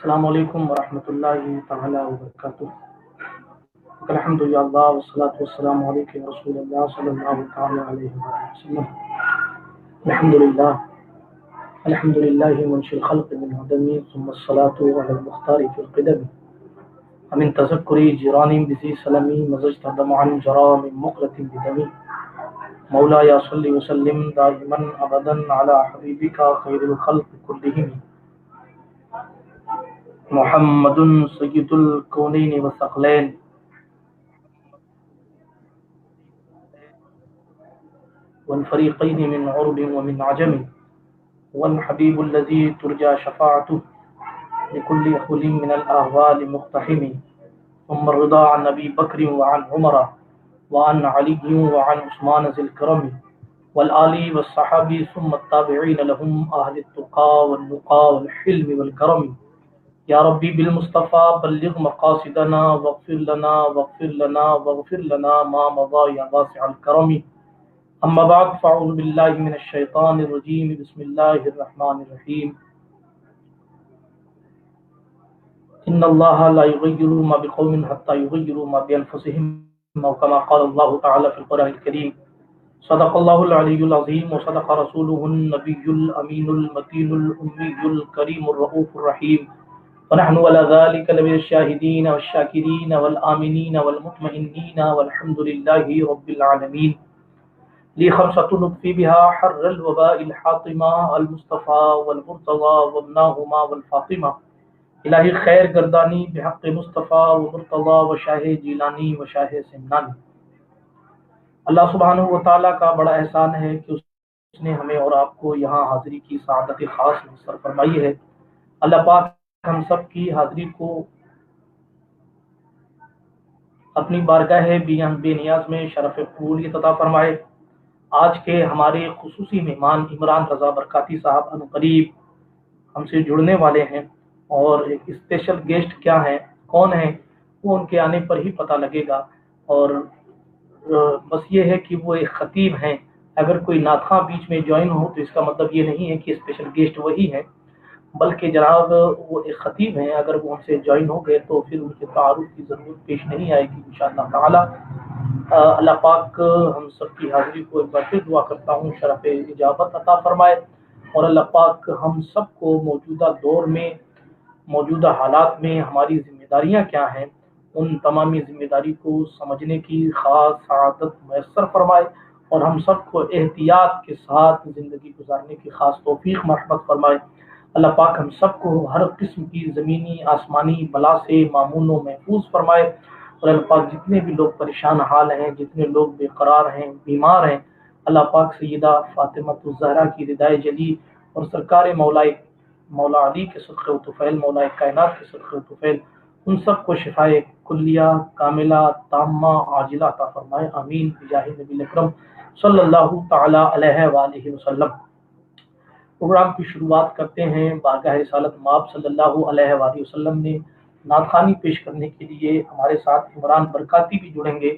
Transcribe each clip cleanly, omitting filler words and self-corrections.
السلام علیکم ورحمۃ اللہ تعالی وبرکاتہ۔ الحمد للہ والصلاة والسلام علیکم رسول اللہ صلی اللہ تعالی علیہ وسلم۔ الحمد للہ منشی الخلق من عدم ثم الصلاة علی المختار فی القدم ومن تذکری جیران بذی سلمی مزجت دمعا جرا من مقرة بدمی مولا یا صلی وسلم دائما ابدا علی حبیبک خیر الخلق کلہم محمد سید الکونین والثقلین والفریقین من عرب ومن عجم والحبیب الذی ترجى شفاعته لكل أخل من الأهوال مقتحم ثم الرضا عن أبي بكر وعن عمر وعن علي وعن عثمان ذي الكرم والآل والصحابي ثم التابعين لهم أهل التقى والنقى والحلم والكرم یا ربی بالمصطفى بلغ مقاصدنا واغفر لنا ما مضى یا واسع الکرم اما بعد فاعوذ باللہ من الشیطان الرجیم بسم اللہ الرحمن الرحیم ان اللہ لا یغیر ما بقوم حتى یغیروا ما بانفسهم او كما قال اللہ تعالی فی القرآن الکریم صدق اللہ العلی العظیم وصدق رسوله النبی الامین المتین الامی الکریم الرؤوف الرحیم ونحن على ذلك لمن الشاهدين والشاكرين والآمنين والمطمئنين والحمد لله رب العالمين لي خمسة نطفي بها حر الوباء الحاطمة المصطفى والمرتضى وابناهما والفاطمة الہی خیر گردانی بحق مصطفیٰ و مرتضی و شاہ جیلانی و شاہ سمنانی۔ اللہ سبحانہ و تعالیٰ کا بڑا احسان ہے کہ اس نے ہمیں اور آپ کو یہاں حاضری کی سعادت خاص مصر فرمائی ہے۔ اللہ پاک ہم سب کی حاضری کو اپنی بارگاہ بے نیاز میں شرف قبولیت عطا فرمائے۔ آج کے ہمارے خصوصی مہمان عمران رضا برکاتی صاحب عنقریب ہم سے جڑنے والے ہیں، اور ایک اسپیشل گیسٹ کیا ہیں، کون ہیں، وہ ان کے آنے پر ہی پتہ لگے گا۔ اور بس یہ ہے کہ وہ ایک خطیب ہیں۔ اگر کوئی ناتخواں بیچ میں جوائن ہو تو اس کا مطلب یہ نہیں ہے کہ اسپیشل گیسٹ وہی ہیں، بلکہ جناب وہ ایک خطیب ہیں۔ اگر وہ ہم سے جوائن ہو گئے تو پھر ان کے تعارف کی ضرورت پیش نہیں آئے گی انشاءاللہ تعالی۔ اللہ پاک ہم سب کی حاضری کو ایک بار پھر دعا کرتا ہوں شرف اجابت عطا فرمائے، اور اللہ پاک ہم سب کو موجودہ دور میں، موجودہ حالات میں ہماری ذمہ داریاں کیا ہیں، ان تمامی ذمہ داری کو سمجھنے کی خاص سعادت میسر فرمائے، اور ہم سب کو احتیاط کے ساتھ زندگی گزارنے کی خاص توفیق مرحمت فرمائے۔ اللہ پاک ہم سب کو ہر قسم کی زمینی آسمانی بلا سے مامون و محفوظ فرمائے، اور اللہ پاک جتنے بھی لوگ پریشان حال ہیں، جتنے لوگ بے قرار ہیں، بیمار ہیں، اللہ پاک سیدہ فاطمہ الزہرا کی ردائے جلی اور سرکار مولا علی کے صدقے و طفیل، مولا کائنات کے صدقے و طفیل، ان سب کو شفائے کلیہ کاملہ تامہ عاجلہ عطا فرمائے، آمین بجاہ نبی اکرم صلی اللہ تعالی علیہ وآلہ وسلم۔ پروگرام کی شروعات کرتے ہیں۔ بارگاہ رسالت مآب صلی اللہ علیہ وآلہ وسلم نے نعت خوانی پیش کرنے کے لیے ہمارے ساتھ عمران برکاتی بھی جڑیں گے،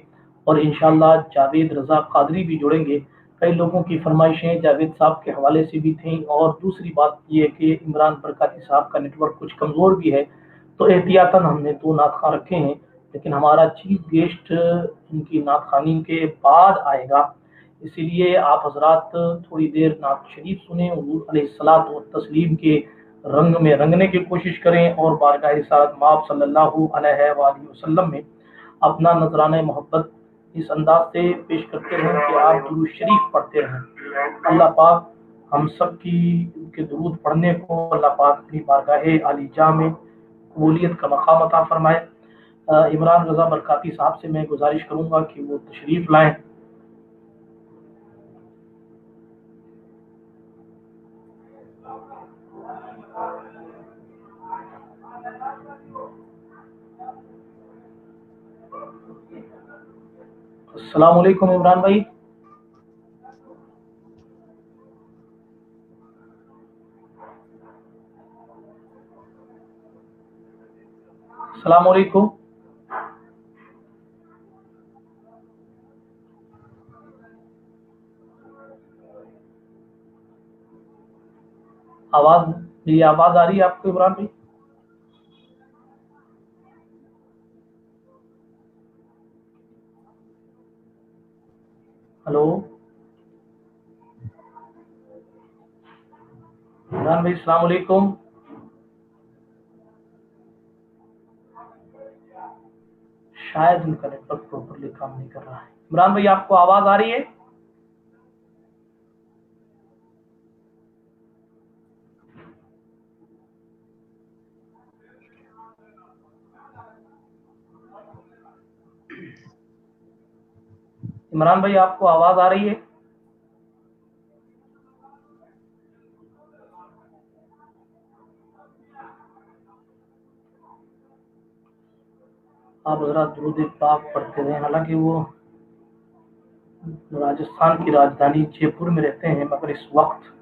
اور انشاءاللہ جاوید رضا قادری بھی جڑیں گے۔ کئی لوگوں کی فرمائشیں جاوید صاحب کے حوالے سے بھی تھیں، اور دوسری بات یہ ہے کہ عمران برکاتی صاحب کا نیٹ ورک کچھ کمزور بھی ہے، تو احتیاطاً ہم نے 2 نعت خواں رکھے ہیں، لیکن ہمارا چیف گیسٹ ان کی نعت خوانی کے بعد آئے گا، اسی لیے آپ حضرات تھوڑی دیر نعت شریف سنیں، حضور علیہ الصلوۃ والتسلیم کے رنگ میں رنگنے کی کوشش کریں، اور بارگاہ رسالت مآب صلی اللہ علیہ وآلہ وسلم میں اپنا نذرانہ محبت اس انداز سے پیش کرتے ہیں کہ آپ درود شریف پڑھتے رہیں۔ اللہ پاک ہم سب کی کے درود پڑھنے کو اللہ پاک اپنی بارگاہ عالی جاہ میں قبولیت کا مقام عطا فرمائے۔ عمران رضا برکاتی صاحب سے میں گزارش کروں گا کہ وہ تشریف لائیں۔ السلام علیکم عمران بھائی۔ السلام علیکم۔ آواز آ رہی ہے آپ کو عمران بھائی؟ हेलो इमरान भाई, अस्सलाम वालेकुम। शायद उनका नेटवर्क प्रॉपरली काम नहीं कर रहा है। इमरान भाई, आपको आवाज आ रही है? इमरान भाई, आपको आवाज आ रही है? आप हजरात दुरूद पाक पढ़ते रहे। हालांकि वो राजस्थान की राजधानी जयपुर में रहते हैं, मगर इस वक्त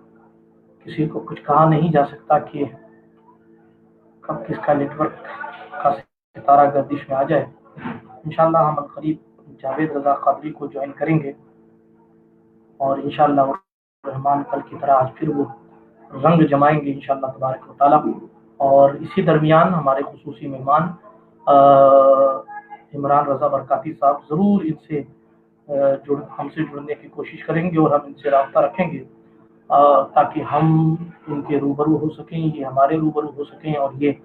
किसी को कुछ कहा नहीं जा सकता कि कब किसका नेटवर्क का सितारा गर्दिश में आ जाए। इंशाल्लाह हम करीब जावेद रजा कादरी को ज्वाइन करेंगे और इंशाल्लाह रहमान कल की तरह आज फिर वो रंग जमाएंगे इंशाल्लाह तबारक व तआला। और इसी दरमियान हमारे खुसूसी मेहमान इमरान रजा बरकाती साहब ज़रूर इनसे हमसे जुड़ने की कोशिश करेंगे और हम इनसे राब्ता रखेंगे ताकि हम इनके रूबरू हो सकें, ये हमारे रूबरू हो सकें और ये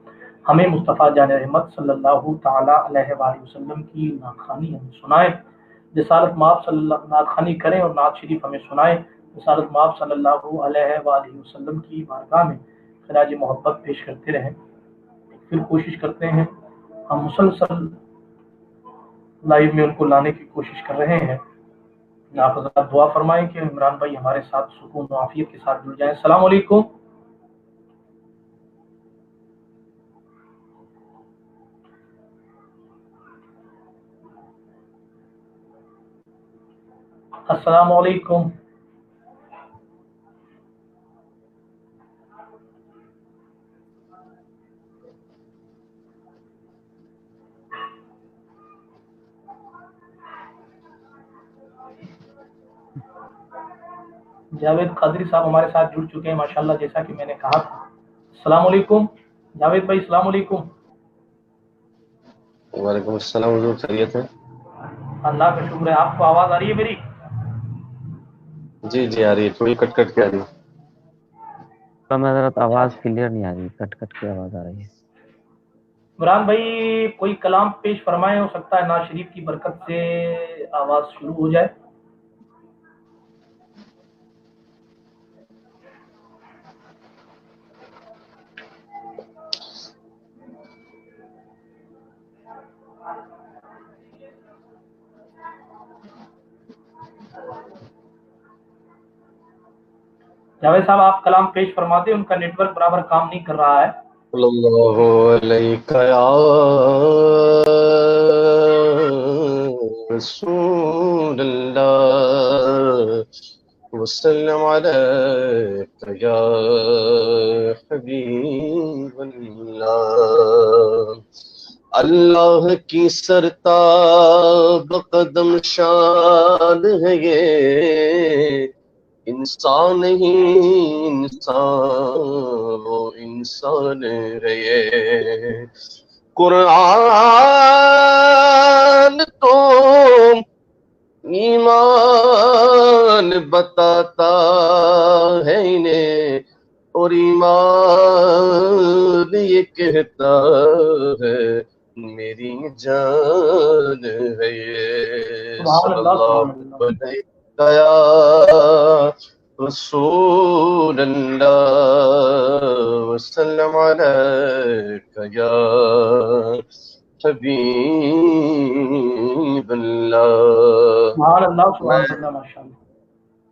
हमें मुस्तफ़ा जान रहमत सल्लल्लाहु ताला अलैहि वसल्लम की नाख़वानी हमें सुनाए, रिसालत माब नाख़वानी करें और नात शरीफ हमें सुनाए, रिसालत माब सल्लल्लाहु अलैहि वसल्लम की बारगाह में खराज मोहब्बत पेश करते रहें। फिर कोशिश करते हैं, हम मुसलसल लाइव में उनको लाने की कोशिश कर रहे हैं। आप हज़रात दुआ फरमाएं कि इमरान भाई हमारे साथ सुकून और आफियत के साथ जुड़ जाएं। अस्सलाम वालेकुम। अस्सलाम वालेकुम। जावेद कादरी साहब हमारे साथ जुड़ चुके हैं माशाल्लाह, जैसा कि मैंने कहा था। अस्सलाम वालेकुम जावेद भाई, अस्सलाम वालेकुम। वालेकुम अस्सलाम, हुजूर खैरियत है? अल्लाह का शुक्र है। आपको आवाज आ रही है मेरी? जी जी आ रही है, थोड़ी कट कट के आ रही है। हजरत आवाज क्लियर नहीं आ रही, कट कट के आवाज आ रही है। इमरान भाई कोई कलाम पेश फरमाए, हो सकता है नाज शरीफ की बरकत से आवाज शुरू हो जाए। जावेद साहब आप कलाम पेश फरमाते, उनका नेटवर्क बराबर काम नहीं कर रहा है। सल्लल्लाहु अलैका या रसूल अल्लाह वसल्लम अलैका या हबीब अल्लाह। अल्लाह की सरताब कदम शान है ये, इंसान ही इंसान वो इंसान है ये। कुरान तो ईमान बताता है इन्हें, और ईमान ये कहता है मेरी जान है ये। सल्लल्लाहु अलैहि या रसूल अल्लाह वसल्लम अलैका या हबीब अल्लाह।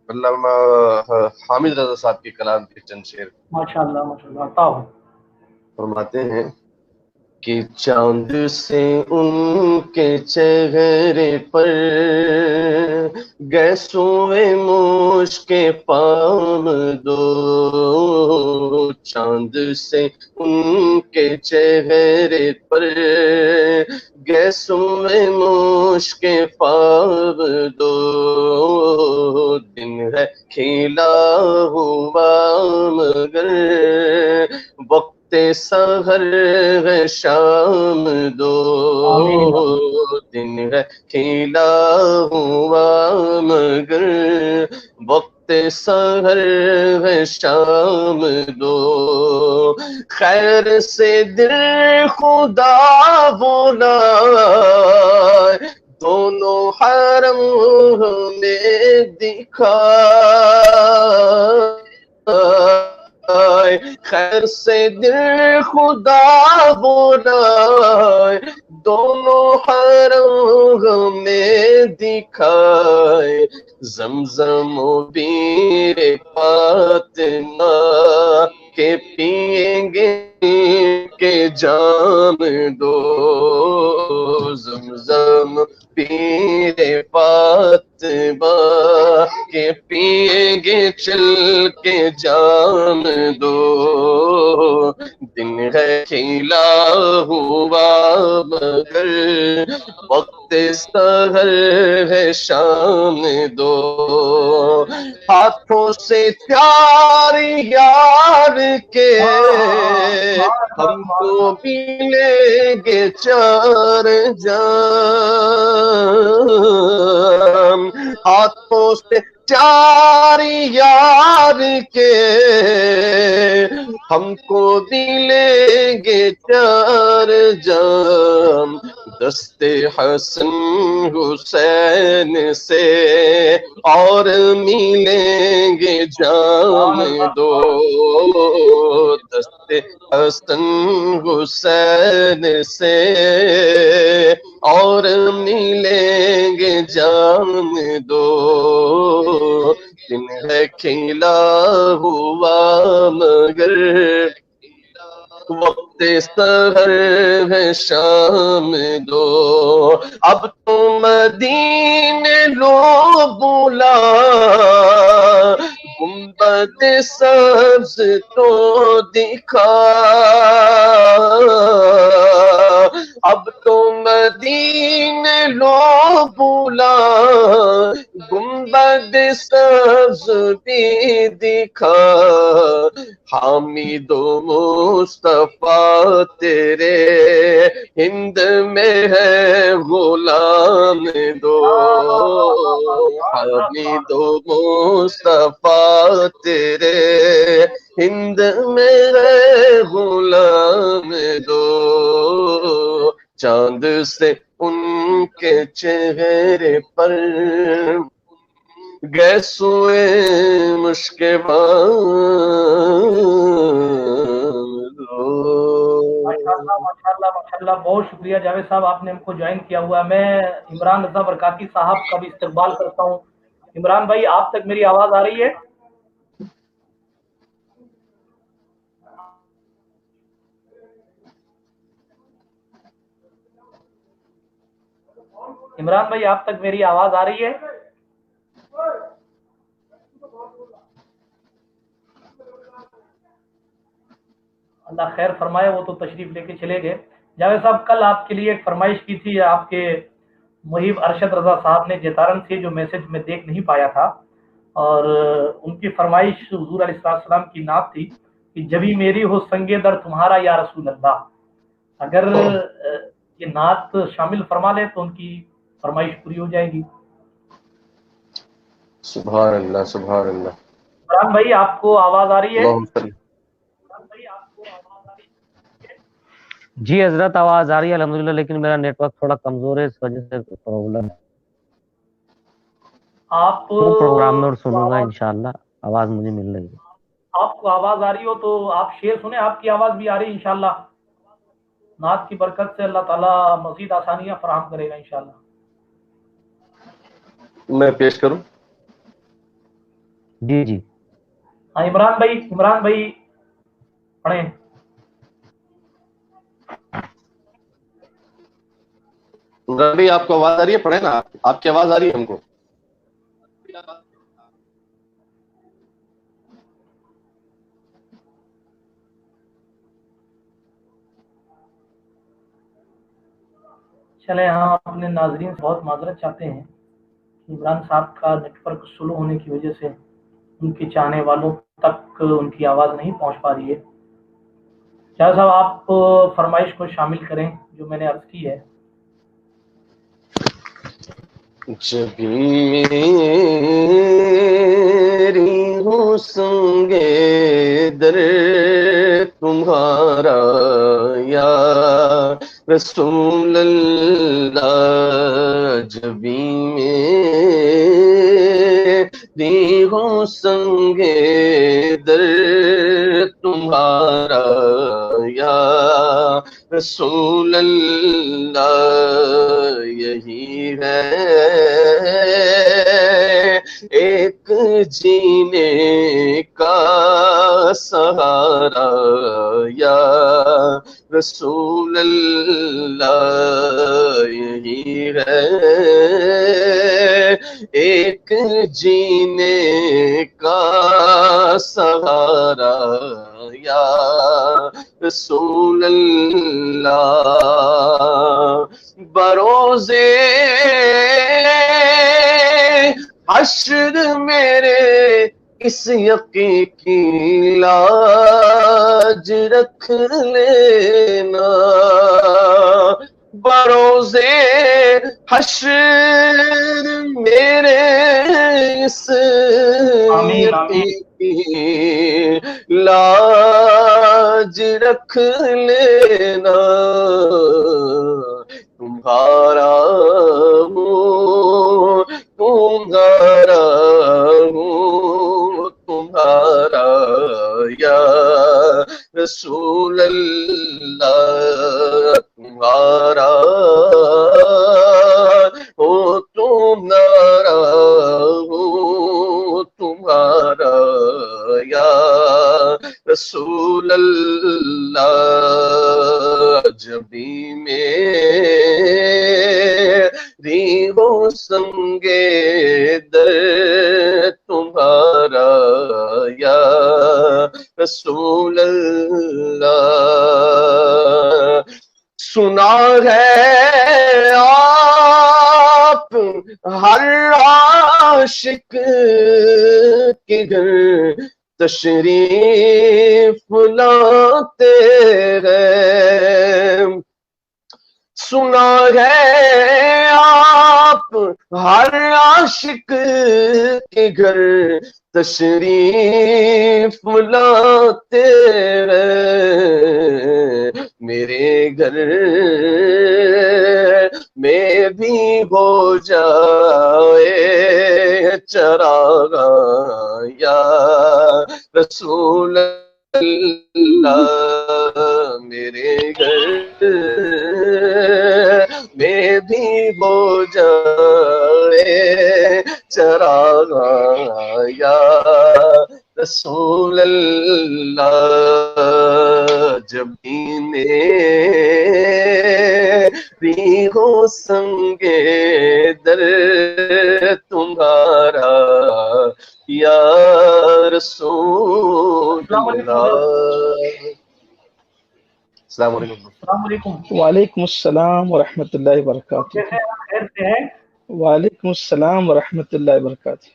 अल्लामा हामिद रजा साहब के कलाम के चंद शेर माशाअल्लाह माशाअल्लाह। फरमाते हैं कि चांद से उनके चेहरे पर गैसों मुश्के पाम दो, चांद से उनके चेहरे पर गैसों मुश्के पाम दो, दिन है खिला हुआ मगर वक्त सहर है शाम दो, دن ہے کھیلا ہوا مگر وقت سحر ہے شام دو، خیر سے دل خدا بولا دونوں حرم ہمیں دکھائے، خیر سے دل خدا بولا دونوں حرم ہمیں دکھائے، زمزم و بیر فاطمہ کے پئیں گے کہ جام دو، زمزم پیر فاطمہ کے پئیں گے چل کے جام دو، دن ہے کھیلا ہوا مگر وقت سحر ہے شام دو، ہاتھوں سے پیار یار کے ہم کو بھی لیں گے چار جام، ہاتھوں سے چار یار کے ہم کو بھی لیں گے چار جام، دست حسن حسین سے اور ملیں گے جام دو، دست حسن حسین سے اور ملیں گے جام دو، دن ہے کھیلا ہوا مگر وقت سحر ہے شام دو، اب تو مدینے لو بولا گنبد سبز تو دکھا، اب تو مدینے لو بولا گنبد سبز بھی دکھا، حامد و مصطفیٰ تیرے ہند میں ہے غلام دو، حامد و مصطفیٰ تیرے ہند میں ہے غلام دو، چاند سے ان کے چہرے پر گئے سوئے مشک ماشاءاللہ بہت شکریہ جاوید صاحب، آپ نے ہم کو جوائن کیا ہوا ہے۔ میں عمران رضا برکاتی صاحب کا بھی استقبال کرتا ہوں۔ عمران بھائی آپ تک میری آواز آ رہی ہے؟ عمران بھائی آپ تک میری آواز آ رہی ہے؟ اللہ خیر فرمائے، وہ تو تشریف لے کے چلے گئے۔ جاوید صاحب کل آپ کے لیے ایک فرمائش کی تھی، آپ کے محب ارشد رضا صاحب نے جیتارن سے، جو میسج میں دیکھ نہیں پایا تھا، اور ان کی فرمائش حضور علیہ السلام کی نعت تھی کہ جبھی میری ہو سنگ در تمہارا یا رسول اللہ۔ اگر یہ نعت شامل فرما لے تو ان کی فرمائش پوری ہو جائے گی۔ سبحان اللہ سبحان اللہ۔ عمران بھائی آپ کو آواز آ رہی ہے؟ جی حضرت آواز آ رہی ہے الحمدللہ، لیکن میرا نیٹ ورک تھوڑا کمزور ہے، اس وجہ سے پرابلم ہے۔ آپ پروگرام میں اور سنوں گا انشاءاللہ، آواز مجھے مل رہی ہے۔ آپ کو آواز آ رہی ہو تو آپ شیئر سنیں، آپ کی آواز بھی آ رہی ہے انشاءاللہ۔ نعت کی برکت سے اللہ تعالیٰ مزید آسانیاں فراہم کرے گا انشاءاللہ۔ میں پیش کروں؟ جی جی ہاں عمران بھائی پڑھیں۔ ربی آپ کو آواز آ رہی ہے؟ پڑھیں نا، آپ کی آواز آ رہی ہے ہم کو۔ چلے ہاں، اپنے ناظرین سے بہت معذرت چاہتے ہیں کہ عمران صاحب کا نیٹ ورک سلو ہونے کی وجہ سے ان کے چاہنے والوں تک ان کی آواز نہیں پہنچ پا رہی ہے۔ کیا صاحب آپ فرمائش کو شامل کریں جو میں نے عرض کی ہے۔ جب میری ہو سنگے در تمہارا یا رسول اللہ، جب میری ہو سنگے در تمہارا یا رسول اللہ، یہی ہے ایک جینے کا سہارا یا رسول اللہ، یہی ہے ایک جینے کا سہارا یا رسول اللہ، بروزے حشر میرے اس یقین کی لاج رکھ لینا، بروزے حشر میرے اس آمین آمین یقین کی لاج رکھ لینا، تمہارا ہوں تمہارا ہوں تمہارا یا رسول اللہ، تمہارا ہو تمہارا ہو تمہارا یا رسول اللہ، جب بھی میری ہو سنگے در تمہارا یا رسول اللہ، سنا ہے آپ ہر عاشق کے گھر تشریف لاتے ہیں، سنا ہے آپ ہر عاشق کے گھر تشریف لاتے ہیں، میرے گھر میں بھی ہو جائے چراغ یا رسول اللہ، میرے گھر میں بھی ہو جائے چراغ یا رسول اللہ، جب بھی میری ہو سنگے در تمہارا یا رسول اللہ۔ السلام علیکم۔ السلام علیکم۔ وعلیکم السلام ورحمۃ اللہ وبرکاتہ۔ کیسے ہیں؟ خیر سے ہیں؟ وعلیکم السلام ورحمۃ اللہ وبرکاتہ۔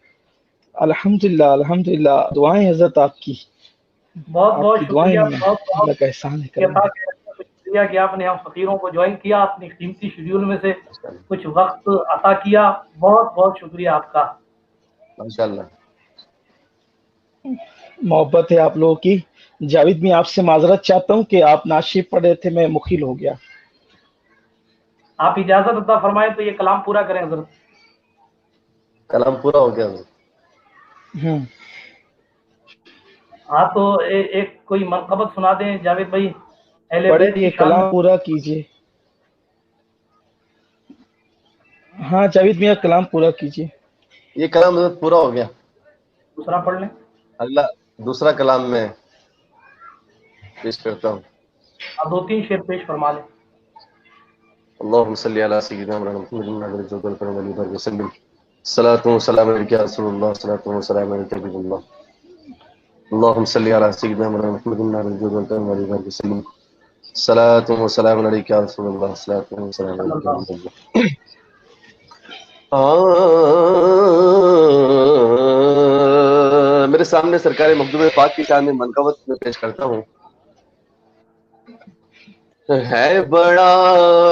الحمدللہ الحمدللہ، دعائیں حضرت آپ کی، بہت بہت آپ کی دعائیں شکریہ، ہیں، بہت اللہ بہت کا احسان ہے کرم۔ شکریہ کہ آپ نے ہم فقیروں کو جوائن کیا، اپنی قیمتی شیڈیول میں سے کچھ وقت عطا کیا، بہت بہت شکریہ آپ کا۔ ماشاءاللہ، محبت ہے آپ لوگوں کی۔ جاوید میں آپ سے معذرت چاہتا ہوں کہ آپ ناشیب پڑھ رہے تھے، میں مخل ہو گیا۔ آپ اجازت عطا فرمائیں تو یہ کلام پورا کریں حضرت۔ کلام پورا ہو گیا۔ ہاں تو ایک کوئی منقبت سنا دیں جاوید بھائی، اہل پڑھے بیت کی یہ شان کلام میں۔ پورا کیجیے۔ ہاں جاوید میاں کلام پورا کیجیے۔ یہ کلام پورا ہو گیا، دوسرا پڑھ لیں۔ اللہ دوسرا کلام میں پیش کرتا ہوں۔ آپ 2-3 شعر پیش فرما لیں۔ اللہم صلی علی سیدنا محمد وسلم، صلاۃ و سلام علیک یا رسول اللہ، صلاۃ و سلام علیک حبیب اللہ، اللہم صلی علی سیدنا محمد وسلم، صلاۃ و سلام علیک یا رسول اللہ، صلاۃ و سلام علیک حبیب اللہ۔ میرے سامنے سرکار مخدوم پاک کی شان میں منقبت میں پیش کرتا ہوں۔ ہے بڑا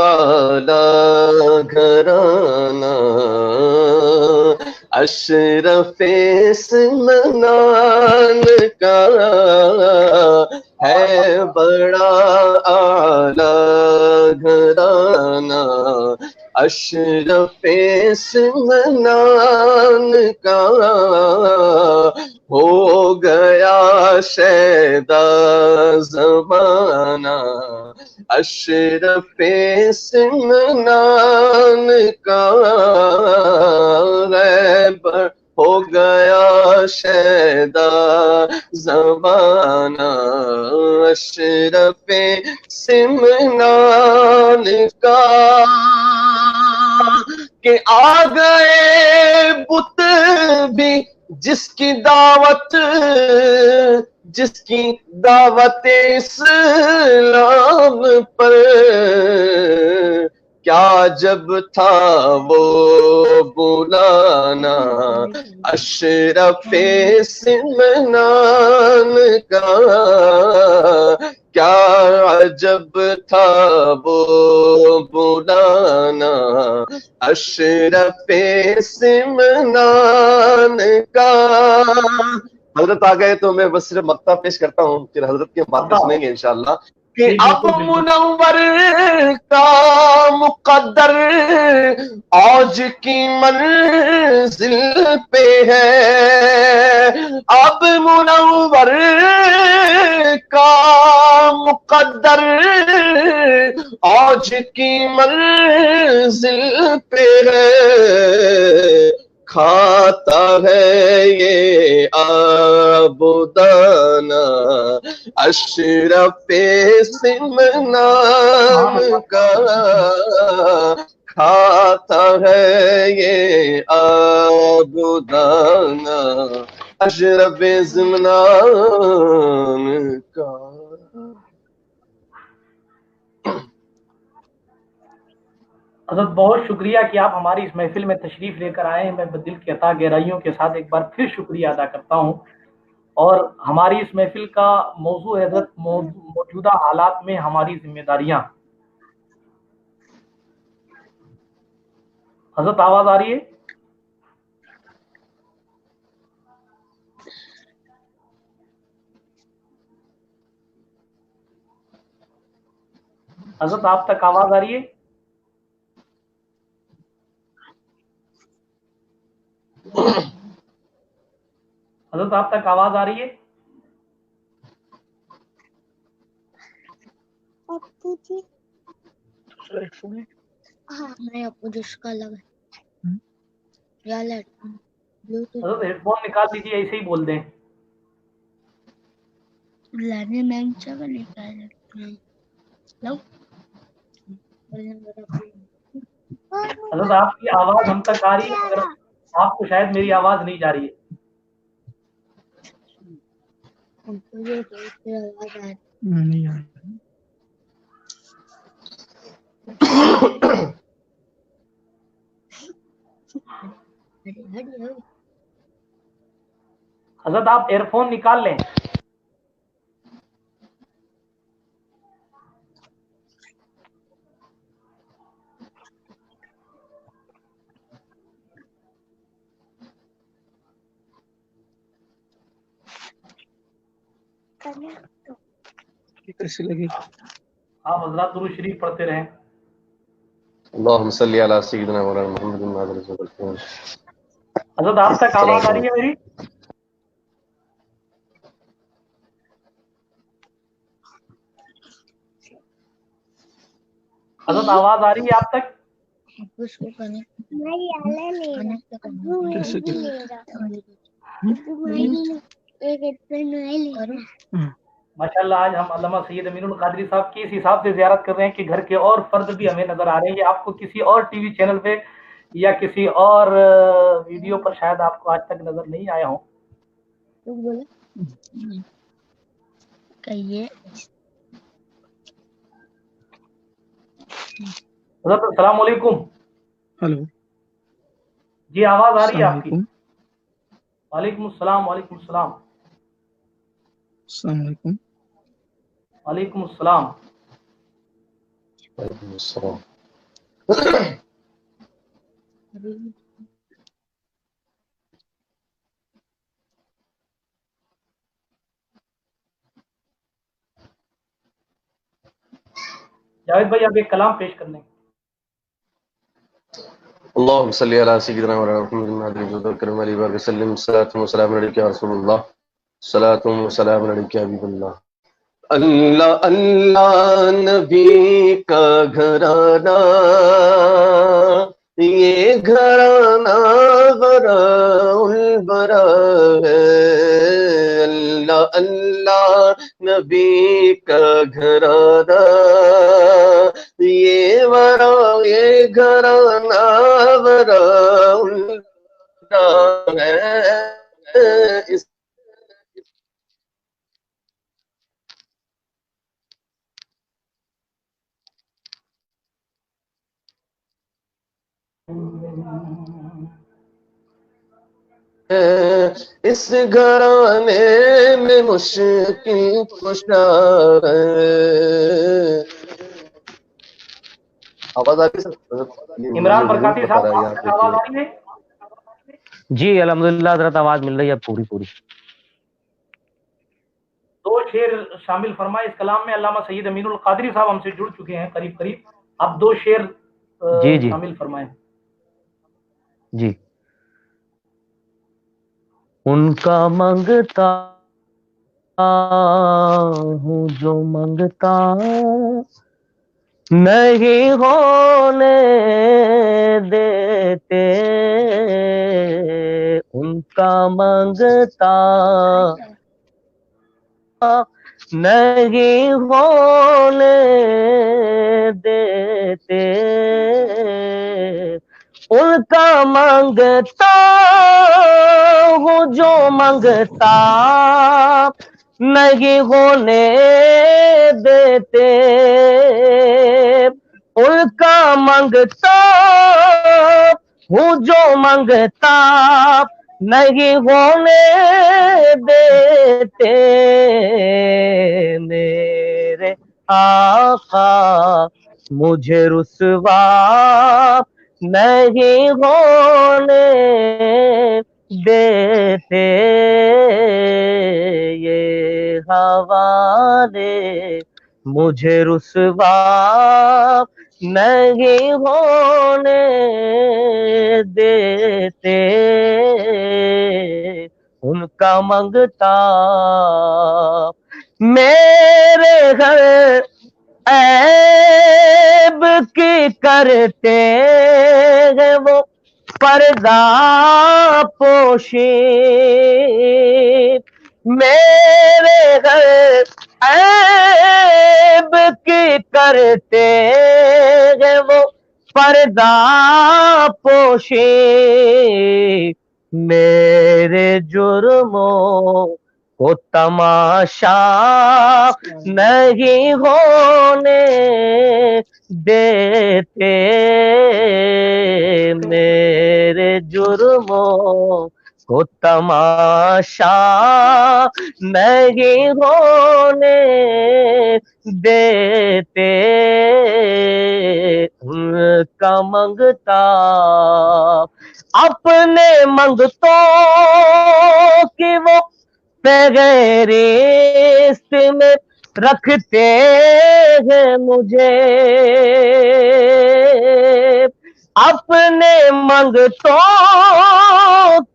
اعلیٰ گھرانہ، اشرف سمنان کا ہے بڑا اعلیٰ گھرانہ، اشرف سمنان کا ہو گیا شیدا زمانہ، اشرف سمنان کا غیب ہو گیا شیدا زمانہ، اشرف سمنان کا کہ آ گئے بت بھی جس کی دعوت اسلام پر، کیا جب تھا وہ بلانا، اشرف سمنان کا کیا عجب تھا وہ بلانا، اشرف سمنان کا۔ حضرت آ گئے تو میں بس صرف مقطع پیش کرتا ہوں، پھر حضرت کی باتیں سنیں گے انشاءاللہ کہ اب منور کا مقدر اوج کی منزل پہ ہے، اب منور کا مقدر اوج کی منزل پہ ہے، کھاتا ہے یہ آبودانہ، اشرف سمنان کا کھاتا ہے یہ آبودانہ، اشرف سمنان کا۔ حضرت بہت شکریہ کہ آپ ہماری اس محفل میں تشریف لے کر آئے ہیں۔ میں دل کی عطا گہرائیوں کے ساتھ ایک بار پھر شکریہ ادا کرتا ہوں، اور ہماری اس محفل کا موضوع ہے حضرت موجودہ حالات میں ہماری ذمہ داریاں۔ حضرت آواز آ رہی ہے؟ حضرت آپ تک آواز آ رہی ہے؟ حضرت آپ تک آواز آ رہی ہے؟ حضرت ہیڈ فون نکال لیجیے، ایسے ہی بول دیں۔ حضرت آپ کی آواز ہم تک آ رہی ہے، مگر آپ کو شاید میری آواز نہیں جا رہی ہے۔ حضرت آپ ایئر فون نکال لیں۔ کیسے لگے؟ آپ حضرات درود شریف پڑھتے رہیں۔ اللہم صلی علی سیدنا مولانا محمد الناظر الرسول۔ حضرت آپ تک آواز آ رہی ہے میری؟ حضرت آواز آ رہی ہے آپ تک؟ ماشاء اللہ، آج ہم علامہ سید امین القادری صاحب کی اس حساب سے زیارت کر رہے ہیں کہ گھر کے اور فرد بھی ہمیں نظر آ رہے ہیں۔ یہ آپ کو کسی اور ٹی وی چینل پہ یا کسی اور ویڈیو پر شاید آپ کو آج تک نظر نہیں آیا ہوں۔ حضرت السلام علیکم۔ ہلو جی آواز آ رہی ہے السلام آپ کی؟ علیکم۔ وعلیکم السلام۔ وعلیکم السلام۔ السلام علیکم۔ وعلیکم السلام۔ وعلیکم السلام. جاوید بھائی آپ ایک کلام پیش کر لیں. اللهم صل على سيدنا محمد النبي الكريم عليه وسلم. الصلاة والسلام عليك يا رسول الله. الصلاة والسلام عليك يا حبيب الله. اللہ اللہ نبی کا گھرانہ، یہ گھرانہ براء البراء ہے. اللہ اللہ نبی کا گھرانہ، یہ گھرانہ براء البراء ہے. اس اس گھرانے میں مشکل کشا ہے. آواز آ رہی ہے عمران برکاتی بتا صاحب رہا ہے آپ یہاں کو آواز آ رہی ہے؟ جی الحمدللہ حضرت آواز مل رہی ہے پوری پوری. دو شعر شامل فرمائے اس کلام میں. علامہ سید امین القادری صاحب ہم سے جڑ چکے ہیں قریب قریب. آپ دو شعر جی جی شامل فرمائیں. جی. ان کا منگتا ہوں جو منگتا نہیں ہونے دیتے، ان کا منگتا نہیں ہونے دیتے، ان کا منگتا ہوں جو منگتا نہیں ہونے دیتے، ان کا منگتا ہوں جو منگتا نہیں ہونے دیتے. میرے آقا مجھے رسوا نہیں ہونے دیتے، یہ حوالے مجھے رسوا نہیں ہونے دیتے، ان کا منگتا میرے گھر عیب کی کرتے ہیں وہ پردہ پوشی، میرے گھر عیب کی کرتے ہیں وہ پردہ پوشی، میرے جرموں کو تماشا نہیں ہونے دیتے، میرے جرموں کو تماشا نہیں ہونے دیتے، ان کا منگتا اپنے منگتوں کی وہ فہرست میں رکھتے ہیں مجھے، اپنے منگتوں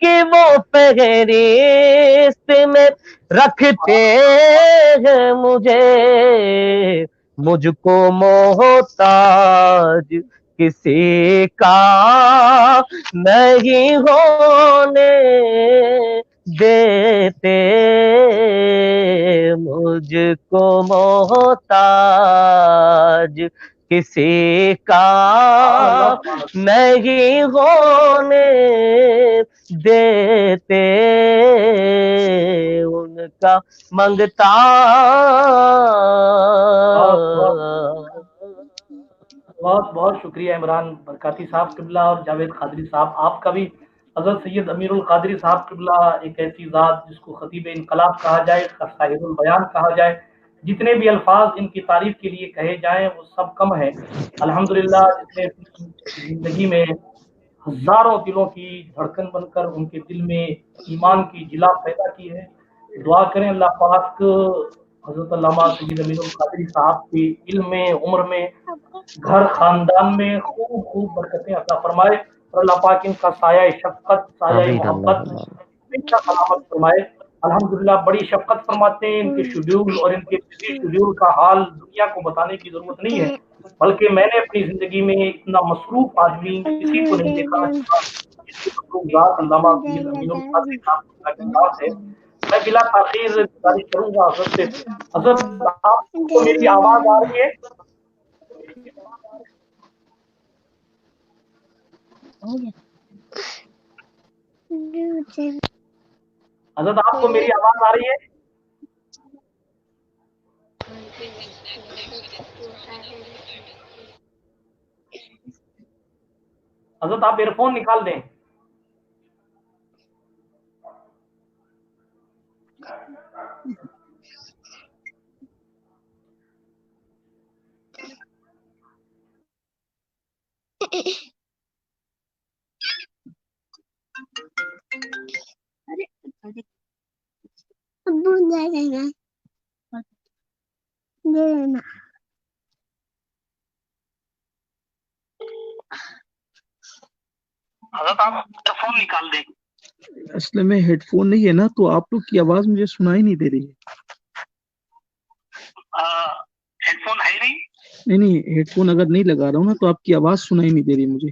کی وہ فہرست میں رکھتے ہیں مجھے، مجھ کو محتاج کسی کا نہیں ہونے دیتے، مجھ کو محتاج کسی کا نہیں ہونے دیتے، ان کا منگتا بہت بہت شکریہ عمران برکاتی صاحب قبلہ اور جاوید قادری صاحب. آپ کا بھی حضرت سید امیر القادری صاحب قبلہ ایک ایسی ذات جس کو خطیب انقلاب کہا جائے، صاحب البیان کہا جائے، जितने भी अल्फाज इनकी तारीफ के लिए कहे जाएं वो सब कम है। अल्हम्दुलिल्लाह, जिसने अपनी जिंदगी में हजारों दिलों की धड़कन बनकर उनके दिल में ईमान की जिला पैदा की है। दुआ करें अल्लाह पाक हजरत अल्लामा सय्यद अमीनुल कादरी साहब की इल्म में, उम्र में, घर खानदान में खूब खूब बरकतें अता फरमाए और अल्लाह पाक इनका साया शफकत, साया आमीन मोहब्बत अल्लाह। हमेशा सलामत फरमाए। अल्हम्दुलिल्लाह बड़ी शफकत फरमाते हैं। इनके शेड्यूल और इनके बिजी शेड्यूल का हाल दुनिया को बताने की जरूरत नहीं है, बल्कि मैंने अपनी जिंदगी में इतना मसरूफ आदमी किसी को नहीं देखा जिसकी मसरूफ जात अल्लामा सय्यद अमीनुल कादरी साहब की जात है। मैं बिला ताखीर गुजारिश करूंगा हजरत से, हजरत आपको मेरी आवाज आ रही है? हजरत आपको मेरी आवाज आ रही है? हजरत आप एयरफोन निकाल दें। हजरत आप एयरफोन निकाल दें। असल में हेडफोन नहीं है ना, तो आप लोग की आवाज मुझे सुनाई नहीं दे रही है। हेडफोन है नहीं? नहीं, हेडफोन अगर नहीं लगा रहा हूँ ना तो आपकी आवाज सुनाई नहीं दे रही मुझे।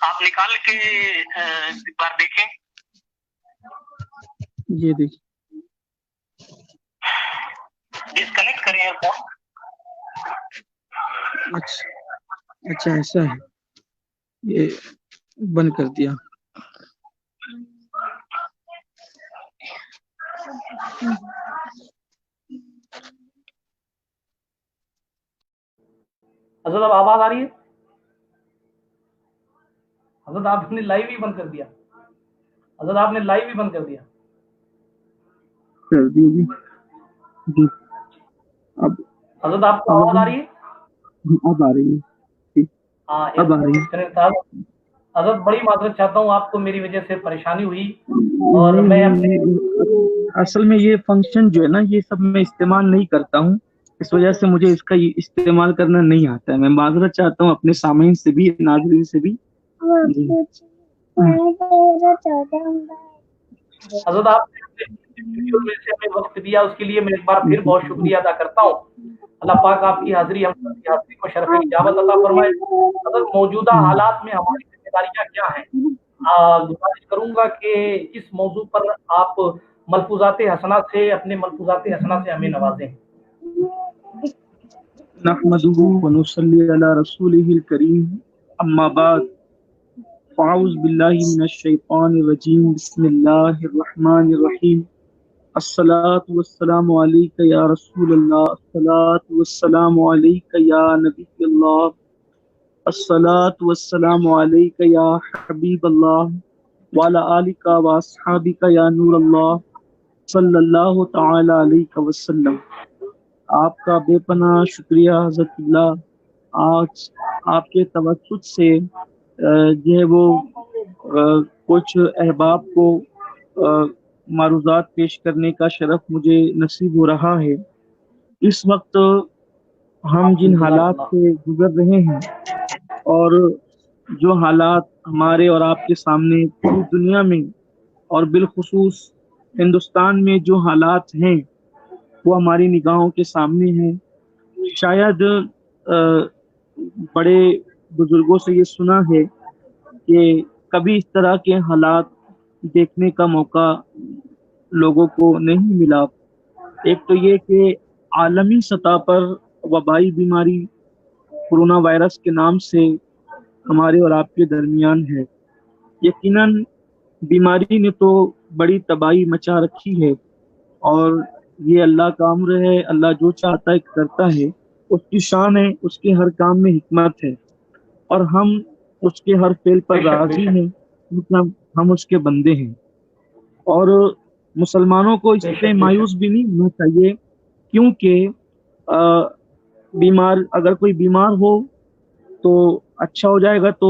आप निकाल के एक बार देखें। ये देखिए, डिस्कनेक्ट करें एयरफोन। अच्छा ऐसा है, ये बंद कर दिया। हजरत अब आवाज आ रही है? हजरत आपने लाइव ही बंद कर दिया। हजरत आपने लाइव ही बंद कर दिया। कर दी जी। अब हजरत आपको आवाज आ रही है? अब आ रही है। हाँ, अब आ रही है। डिस्कनेक्ट था। हजरत बड़ी माजरत चाहता हूँ, आपको मेरी वजह से परेशानी हुई। और मैं अपने असल में ये फंक्शन जो है ना, ये सब मैं इस्तेमाल नहीं करता हूँ, इस वजह से मुझे इसका इस्तेमाल करना नहीं आता है। मैं माजरत चाहता हूँ अपने सामीन से भी, नाज़रीन से भी। हजरत आपने वीडियो में से हमें वक्त दिया, उसके लिए मैं एक बार फिर बहुत शुक्रिया अदा करता हूँ। अल्लाह पाक आपकी हाजिरी, हम सबकी हाजिरी को शरफ इजाबत अता फरमाए। अगर मौजूदा हालात में हमारी जिम्मेदारियां क्या हैं, गुजारिश करूंगा कि इस मौजू पर आप मलफूजात हसना से, अपने मलफूजात हसना से हमें नवाजें। नहमदुहु व नुसल्ली अला रसूलिहिल करीम, अम्मा बाद, फ़अऊज़ु बिल्लाहि मिनश शैतानिर रजीम, बिस्मिल्लाहिर रहमानिर रहीम। अस्सलातु वस्सलामु अलैका या रसूलल्लाह, अस्सलातु वस्सलामु अलैका या नबीयल्लाह, अस्सलातु वस्सलामु अलैका या हबीबल्लाह व अला आलिका व अस्हाबिका या नूरल्लाह सल्लल्लाहु तआला अलैहि वसल्लम। आपका बेपनाह शुक्रिया हज़रतुल्लाह, आज आपके तवज्जुद से जो है वो कुछ अहबाब को मारूज़ात पेश करने का शरफ मुझे नसीब हो रहा है। इस वक्त हम जिन हालात से गुजर रहे हैं और जो हालात हमारे और आपके सामने पूरी दुनिया में और बिलखुसूस हिंदुस्तान में जो हालात हैं वो हमारी निगाहों के सामने हैं। शायद बड़े बुजुर्गों से ये सुना है कि कभी इस तरह के हालात देखने का मौका लोगों को नहीं मिला। एक तो ये कि आलमी सतह पर वबाई बीमारी कोरोना वायरस के नाम से हमारे और आपके दरमियान है। यकीनन बीमारी ने तो बड़ी तबाही मचा रखी है और ये अल्लाह का अम्र है, अल्लाह जो चाहता है करता है, उसकी शान है, उसके हर काम में हिकमत है और हम उसके हर फेल पर राजी हैं, मतलब हम उसके बंदे हैं। और मुसलमानों को इससे मायूस भी नहीं होना चाहिए क्योंकि बीमार अगर कोई बीमार हो तो अच्छा हो जाएगा तो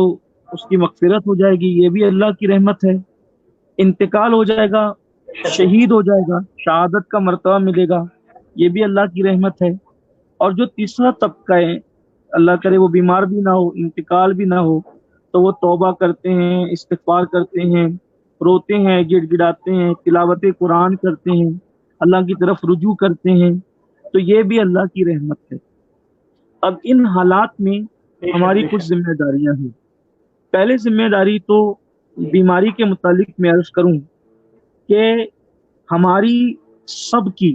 उसकी मगफिरत हो जाएगी, ये भी अल्लाह की रहमत है। इंतकाल हो जाएगा, शहीद हो जाएगा, शहादत का मर्तबा मिलेगा, ये भी अल्लाह की रहमत है। और जो तीसरा तबका है, अल्लाह करे वो बीमार भी ना हो, इंतकाल भी ना हो, तो वो तौबा करते हैं, इस्तिगफार करते हैं, रोते हैं, गिड़गिड़ाते हैं, तिलावत कुरान करते हैं, अल्लाह की तरफ रुजू करते हैं, तो ये भी अल्लाह की रहमत है। अब इन हालात में बेशक हमारी कुछ बेशक जिम्मेदारियां हैं। पहले जिम्मेदारी तो जी बीमारी के मुतालिक मैं अर्ज करूं कि हमारी सबकी,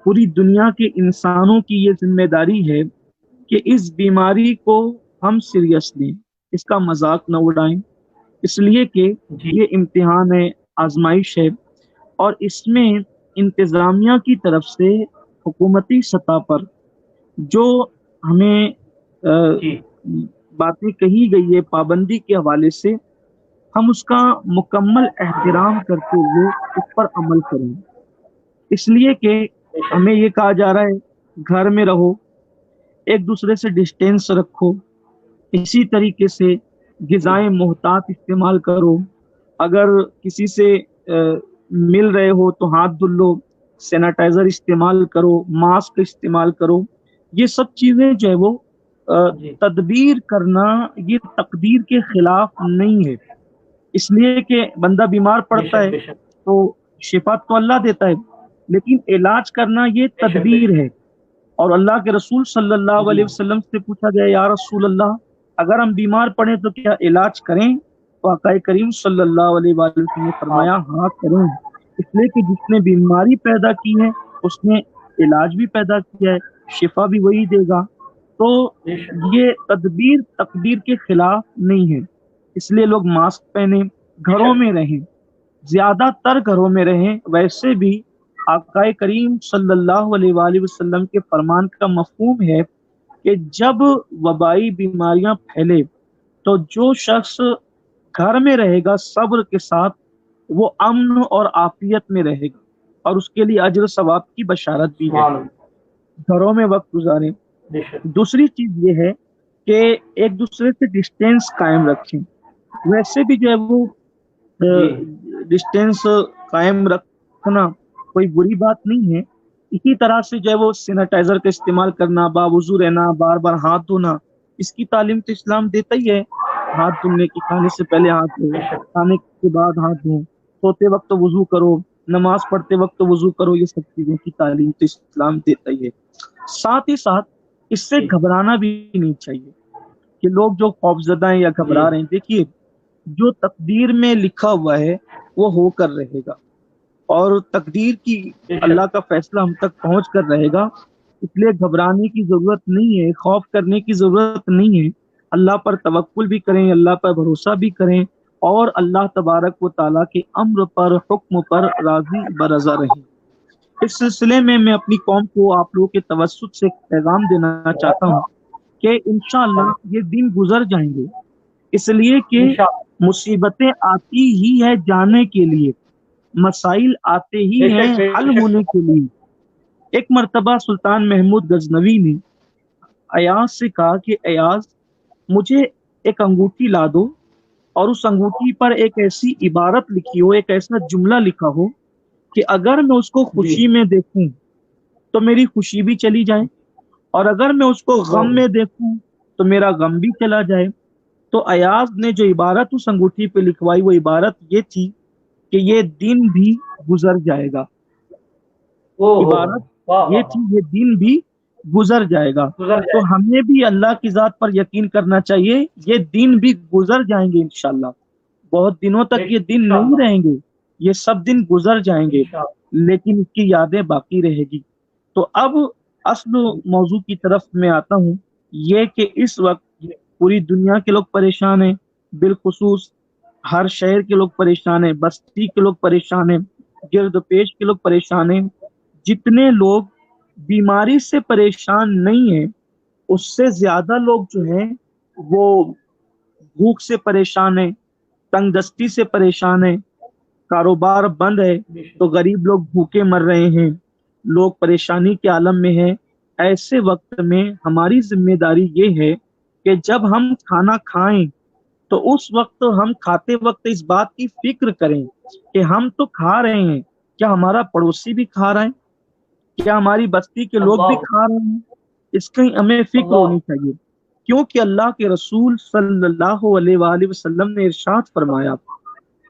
पूरी दुनिया के इंसानों की ये जिम्मेदारी है कि इस बीमारी को हम सीरियस लें, इसका मजाक न उड़ाएं, इसलिए कि जी ये इम्तिहान है, आजमाइश है, और इसमें इंतजामिया की तरफ से हुकूमती सतह पर जो हमें जी बातें कही गई है पाबंदी के हवाले से, हम उसका मुकम्मल एहतराम करते हुए उस पर अमल करें। इसलिए कि बेशक हमें ये कहा जा रहा है घर में रहो, एक दूसरे से डिस्टेंस रखो, इसी तरीके से जी गिज़ाएं मोहतात इस्तेमाल करो, अगर किसी से मिल रहे हो तो हाथ धुल लो, सैनिटाइजर इस्तेमाल करो, मास्क इस्तेमाल करो। ये सब चीजें जो है वो जी तदबीर करना ये तकदीर के खिलाफ नहीं है। इसलिए कि बंदा बीमार पड़ता बेशक है बेशक तो शिफा तो अल्लाह देता है, लेकिन इलाज करना ये बेशक तदबीर बेशक है। और अल्लाह के रसूल सल्लल्लाहु जी अलैहि वसल्लम से पूछा गया, या रसूल अल्लाह, अगर हम बीमार पड़े तो क्या इलाज करें? तो आका करीम सल्लल्लाहु अलैहि वसल्लम ने हाँ फरमाया, हाँ करें। इसलिए कि जिसने बीमारी पैदा की है उसने इलाज भी पैदा किया है, शिफा भी वही देगा। तो बेशक ये तदबीर तकदीर के खिलाफ नहीं है। इसलिए लोग मास्क पहने, घरों बेशक में रहें, ज्यादातर घरों में रहें। वैसे भी आकाए करीम सल्लल्लाहु अलैहि वसल्लम के फरमान का मफहूम है कि जब वबाई बीमारियां फैले तो जो शख्स घर में रहेगा सब्र के साथ, वो अमन और आफियत में रहेगा, और उसके लिए अजर सवाब की बशारत भी है। सुभान अल्लाह घरों में वक्त गुजारें। बेशक दूसरी चीज ये है कि एक दूसरे से डिस्टेंस कायम रखें। वैसे भी जो है वो जी डिस्टेंस कायम रखना कोई बुरी बात नहीं है। इसी तरह से जो है वो सैनिटाइजर का इस्तेमाल करना, बावजू रहना, बार बार हाथ धोना, इसकी तालीम तो इस्लाम देता ही है। हाथ धुलने की, खाने से पहले हाथ धो, बेशक खाने के बाद हाथ धो, सोते वक्त वजू करो, नमाज पढ़ते वक्त वजू करो, ये सब चीजों की तालीम तो इस्लाम देता ही है। साथ ही साथ इससे जी घबराना भी नहीं चाहिए कि लोग जो खौफजदा हैं या जी घबरा रहे हैं। देखिए, जो तकदीर में लिखा हुआ है वो होकर रहेगा, और तकदीर की, बेशक अल्लाह का फैसला हम तक पहुंच कर रहेगा। इसलिए घबराने की जरूरत नहीं है, खौफ करने की जरूरत नहीं है। अल्लाह पर तवक्कुल भी करें, अल्लाह पर भरोसा भी करें, और अल्लाह तबारक व ताला के अम्र पर, हुक्म पर राजी बरजा रहें। इस सिलसिले में मैं अपनी कौम को आप लोगों के तवज्जुद से एक पैगाम देना चाहता हूँ कि इंशाअल्लाह ये दिन गुजर जाएंगे, इसलिए कि इंशाअल्लाह मुसीबतें आती ही है जाने के लिए, मसाइल आते ही हैं बेशक हल बेशक होने के लिए। एक मर्तबा सुल्तान महमूद गजनवी ने अयाज से कहा कि अयाज, मुझे एक अंगूठी ला दो, और उस अंगूठी पर एक ऐसी इबारत लिखी हो, एक ऐसा जुमला लिखा हो कि अगर मैं उसको जी खुशी में देखूं तो मेरी खुशी भी चली जाए, और अगर मैं उसको गम ओह में देखूं तो मेरा गम भी चला जाए। तो अयाज ने जो इबारत उस अंगूठी पे लिखवाई, वो इबारत ये थी कि ये दिन भी गुजर जाएगा। ओह हो इबारत वाह ये वाह थी, वाह ये दिन भी गुजर जाएगा। गुजर तो जाए हमें भी अल्लाह की जात पर यकीन करना चाहिए, ये दिन भी गुजर जाएंगे इंशाल्लाह। बहुत दिनों तक ये बेशक दिन नहीं इंशाअल्लाह रहेंगे, ये सब दिन गुजर जाएंगे, इंशाअल्लाह लेकिन इसकी यादें बाकी रहेगी। तो अब असल मौजू की तरफ मैं आता हूँ, ये कि इस वक्त जी पूरी दुनिया के लोग परेशान हैं, बिलखुसूस हर शहर के लोग परेशान हैं, बस्ती के लोग परेशान हैं, गिरद पेश के लोग परेशान हैं। जितने लोग बीमारी से परेशान नहीं हैं, उससे ज्यादा लोग जो हैं वो भूख से परेशान हैं, तंगदस्ती से परेशान हैं, कारोबार बंद है बेशक तो गरीब लोग भूखे मर रहे हैं, लोग परेशानी के आलम में हैं, ऐसे वक्त में हमारी जिम्मेदारी ये है कि जब हम खाना खाएं तो उस वक्त हम खाते वक्त इस बात की फिक्र करें कि हम तो खा रहे हैं, क्या हमारा पड़ोसी भी खा रहा है, क्या हमारी बस्ती के लोग भी अल्लाह खा रहे हैं। इसकी हमें फिक्र अल्लाह होनी चाहिए, क्योंकि अल्लाह के रसूल सल्लल्लाहु अलैहि वसल्लम ने इरशाद फरमाया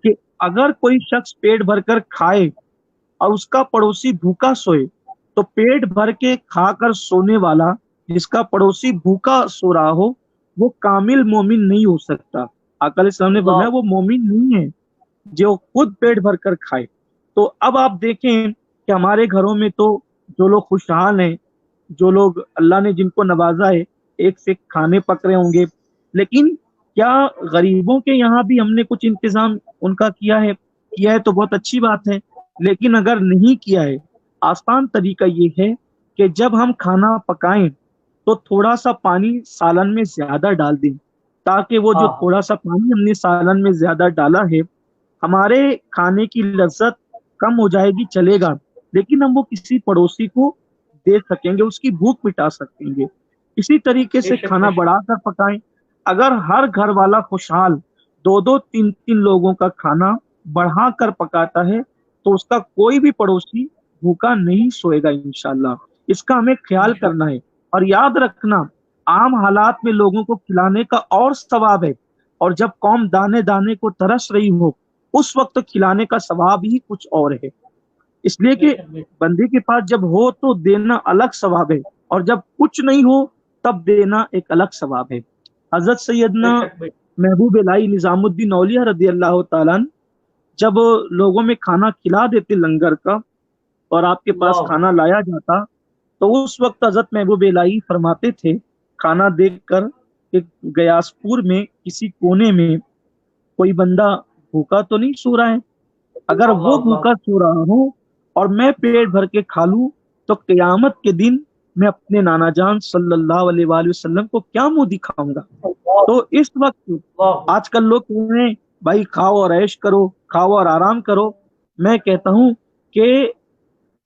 कि अगर कोई शख्स पेट भरकर खाए और उसका पड़ोसी भूखा सोए, तो पेट भर के खाकर सोने वाला जिसका पड़ोसी भूखा सो रहा हो वो कामिल मोमिन नहीं हो सकता। आका अलैहिस्सलाम ने अल्लाह फरमाया वो मोमिन नहीं है जो खुद पेट भर कर खाए। तो अब आप देखें कि हमारे घरों में तो जो लोग खुशहाल हैं, जो लोग अल्लाह ने जिनको नवाजा है, एक से एक खाने पक रहे होंगे, लेकिन क्या गरीबों के यहाँ भी हमने कुछ इंतजाम उनका किया है तो बहुत अच्छी बात है। लेकिन अगर नहीं किया है, आसान तरीका ये है कि जब हम खाना पकाएं तो थोड़ा सा पानी सालन में ज्यादा डाल दें, ताकि वो जो हाँ थोड़ा सा पानी हमने सालन में ज्यादा डाला है, हमारे खाने की लज्जत कम हो जाएगी चलेगा, लेकिन हम वो किसी पड़ोसी को दे सकेंगे, उसकी भूख मिटा सकेंगे। इसी तरीके से बेशक खाना बेशक बढ़ाकर पकाएं। अगर हर घर वाला खुशहाल दो दो तीन तीन लोगों का खाना बढ़ाकर पकाता है तो उसका कोई भी पड़ोसी भूखा नहीं सोएगा इंशाल्लाह। इसका हमें ख्याल इंशाल्लाह करना है। और याद रखना, आम हालात में लोगों को खिलाने का और सवाब है, और जब कौम दाने दाने को तरस रही हो उस वक्त खिलाने का सवाब ही कुछ और है। इसलिए कि बेशक बेशक बंदे के पास जब हो तो देना अलग सवाब है, और जब कुछ नहीं हो तब देना एक अलग सवाब है। हजरत सैयदना बेशक बेशक महबूब इलाही निजामुद्दीन औलिया रदी अल्लाह ताला अन्हु जब लोगों में खाना खिला देते लंगर का और आपके पास अल्लाह खाना लाया जाता, तो उस वक्त हजरत महबूब इलाही फरमाते थे, खाना देखकर कि गयासपुर में किसी कोने में कोई बंदा भूखा तो नहीं सो रहा है। अगर अल्लाह वो अल्लाह भूखा सो रहा हो और मैं पेट भर के खा लूं तो कयामत के दिन मैं अपने नाना जान सल्लल्लाहु अलैहि वसल्लम को क्या मुंह दिखाऊंगा। अल्लाह तो इस वक्त अल्लाह आजकल लोग कह रहे हैं भाई खाओ और ऐश करो, खाओ और आराम करो। मैं कहता हूं कि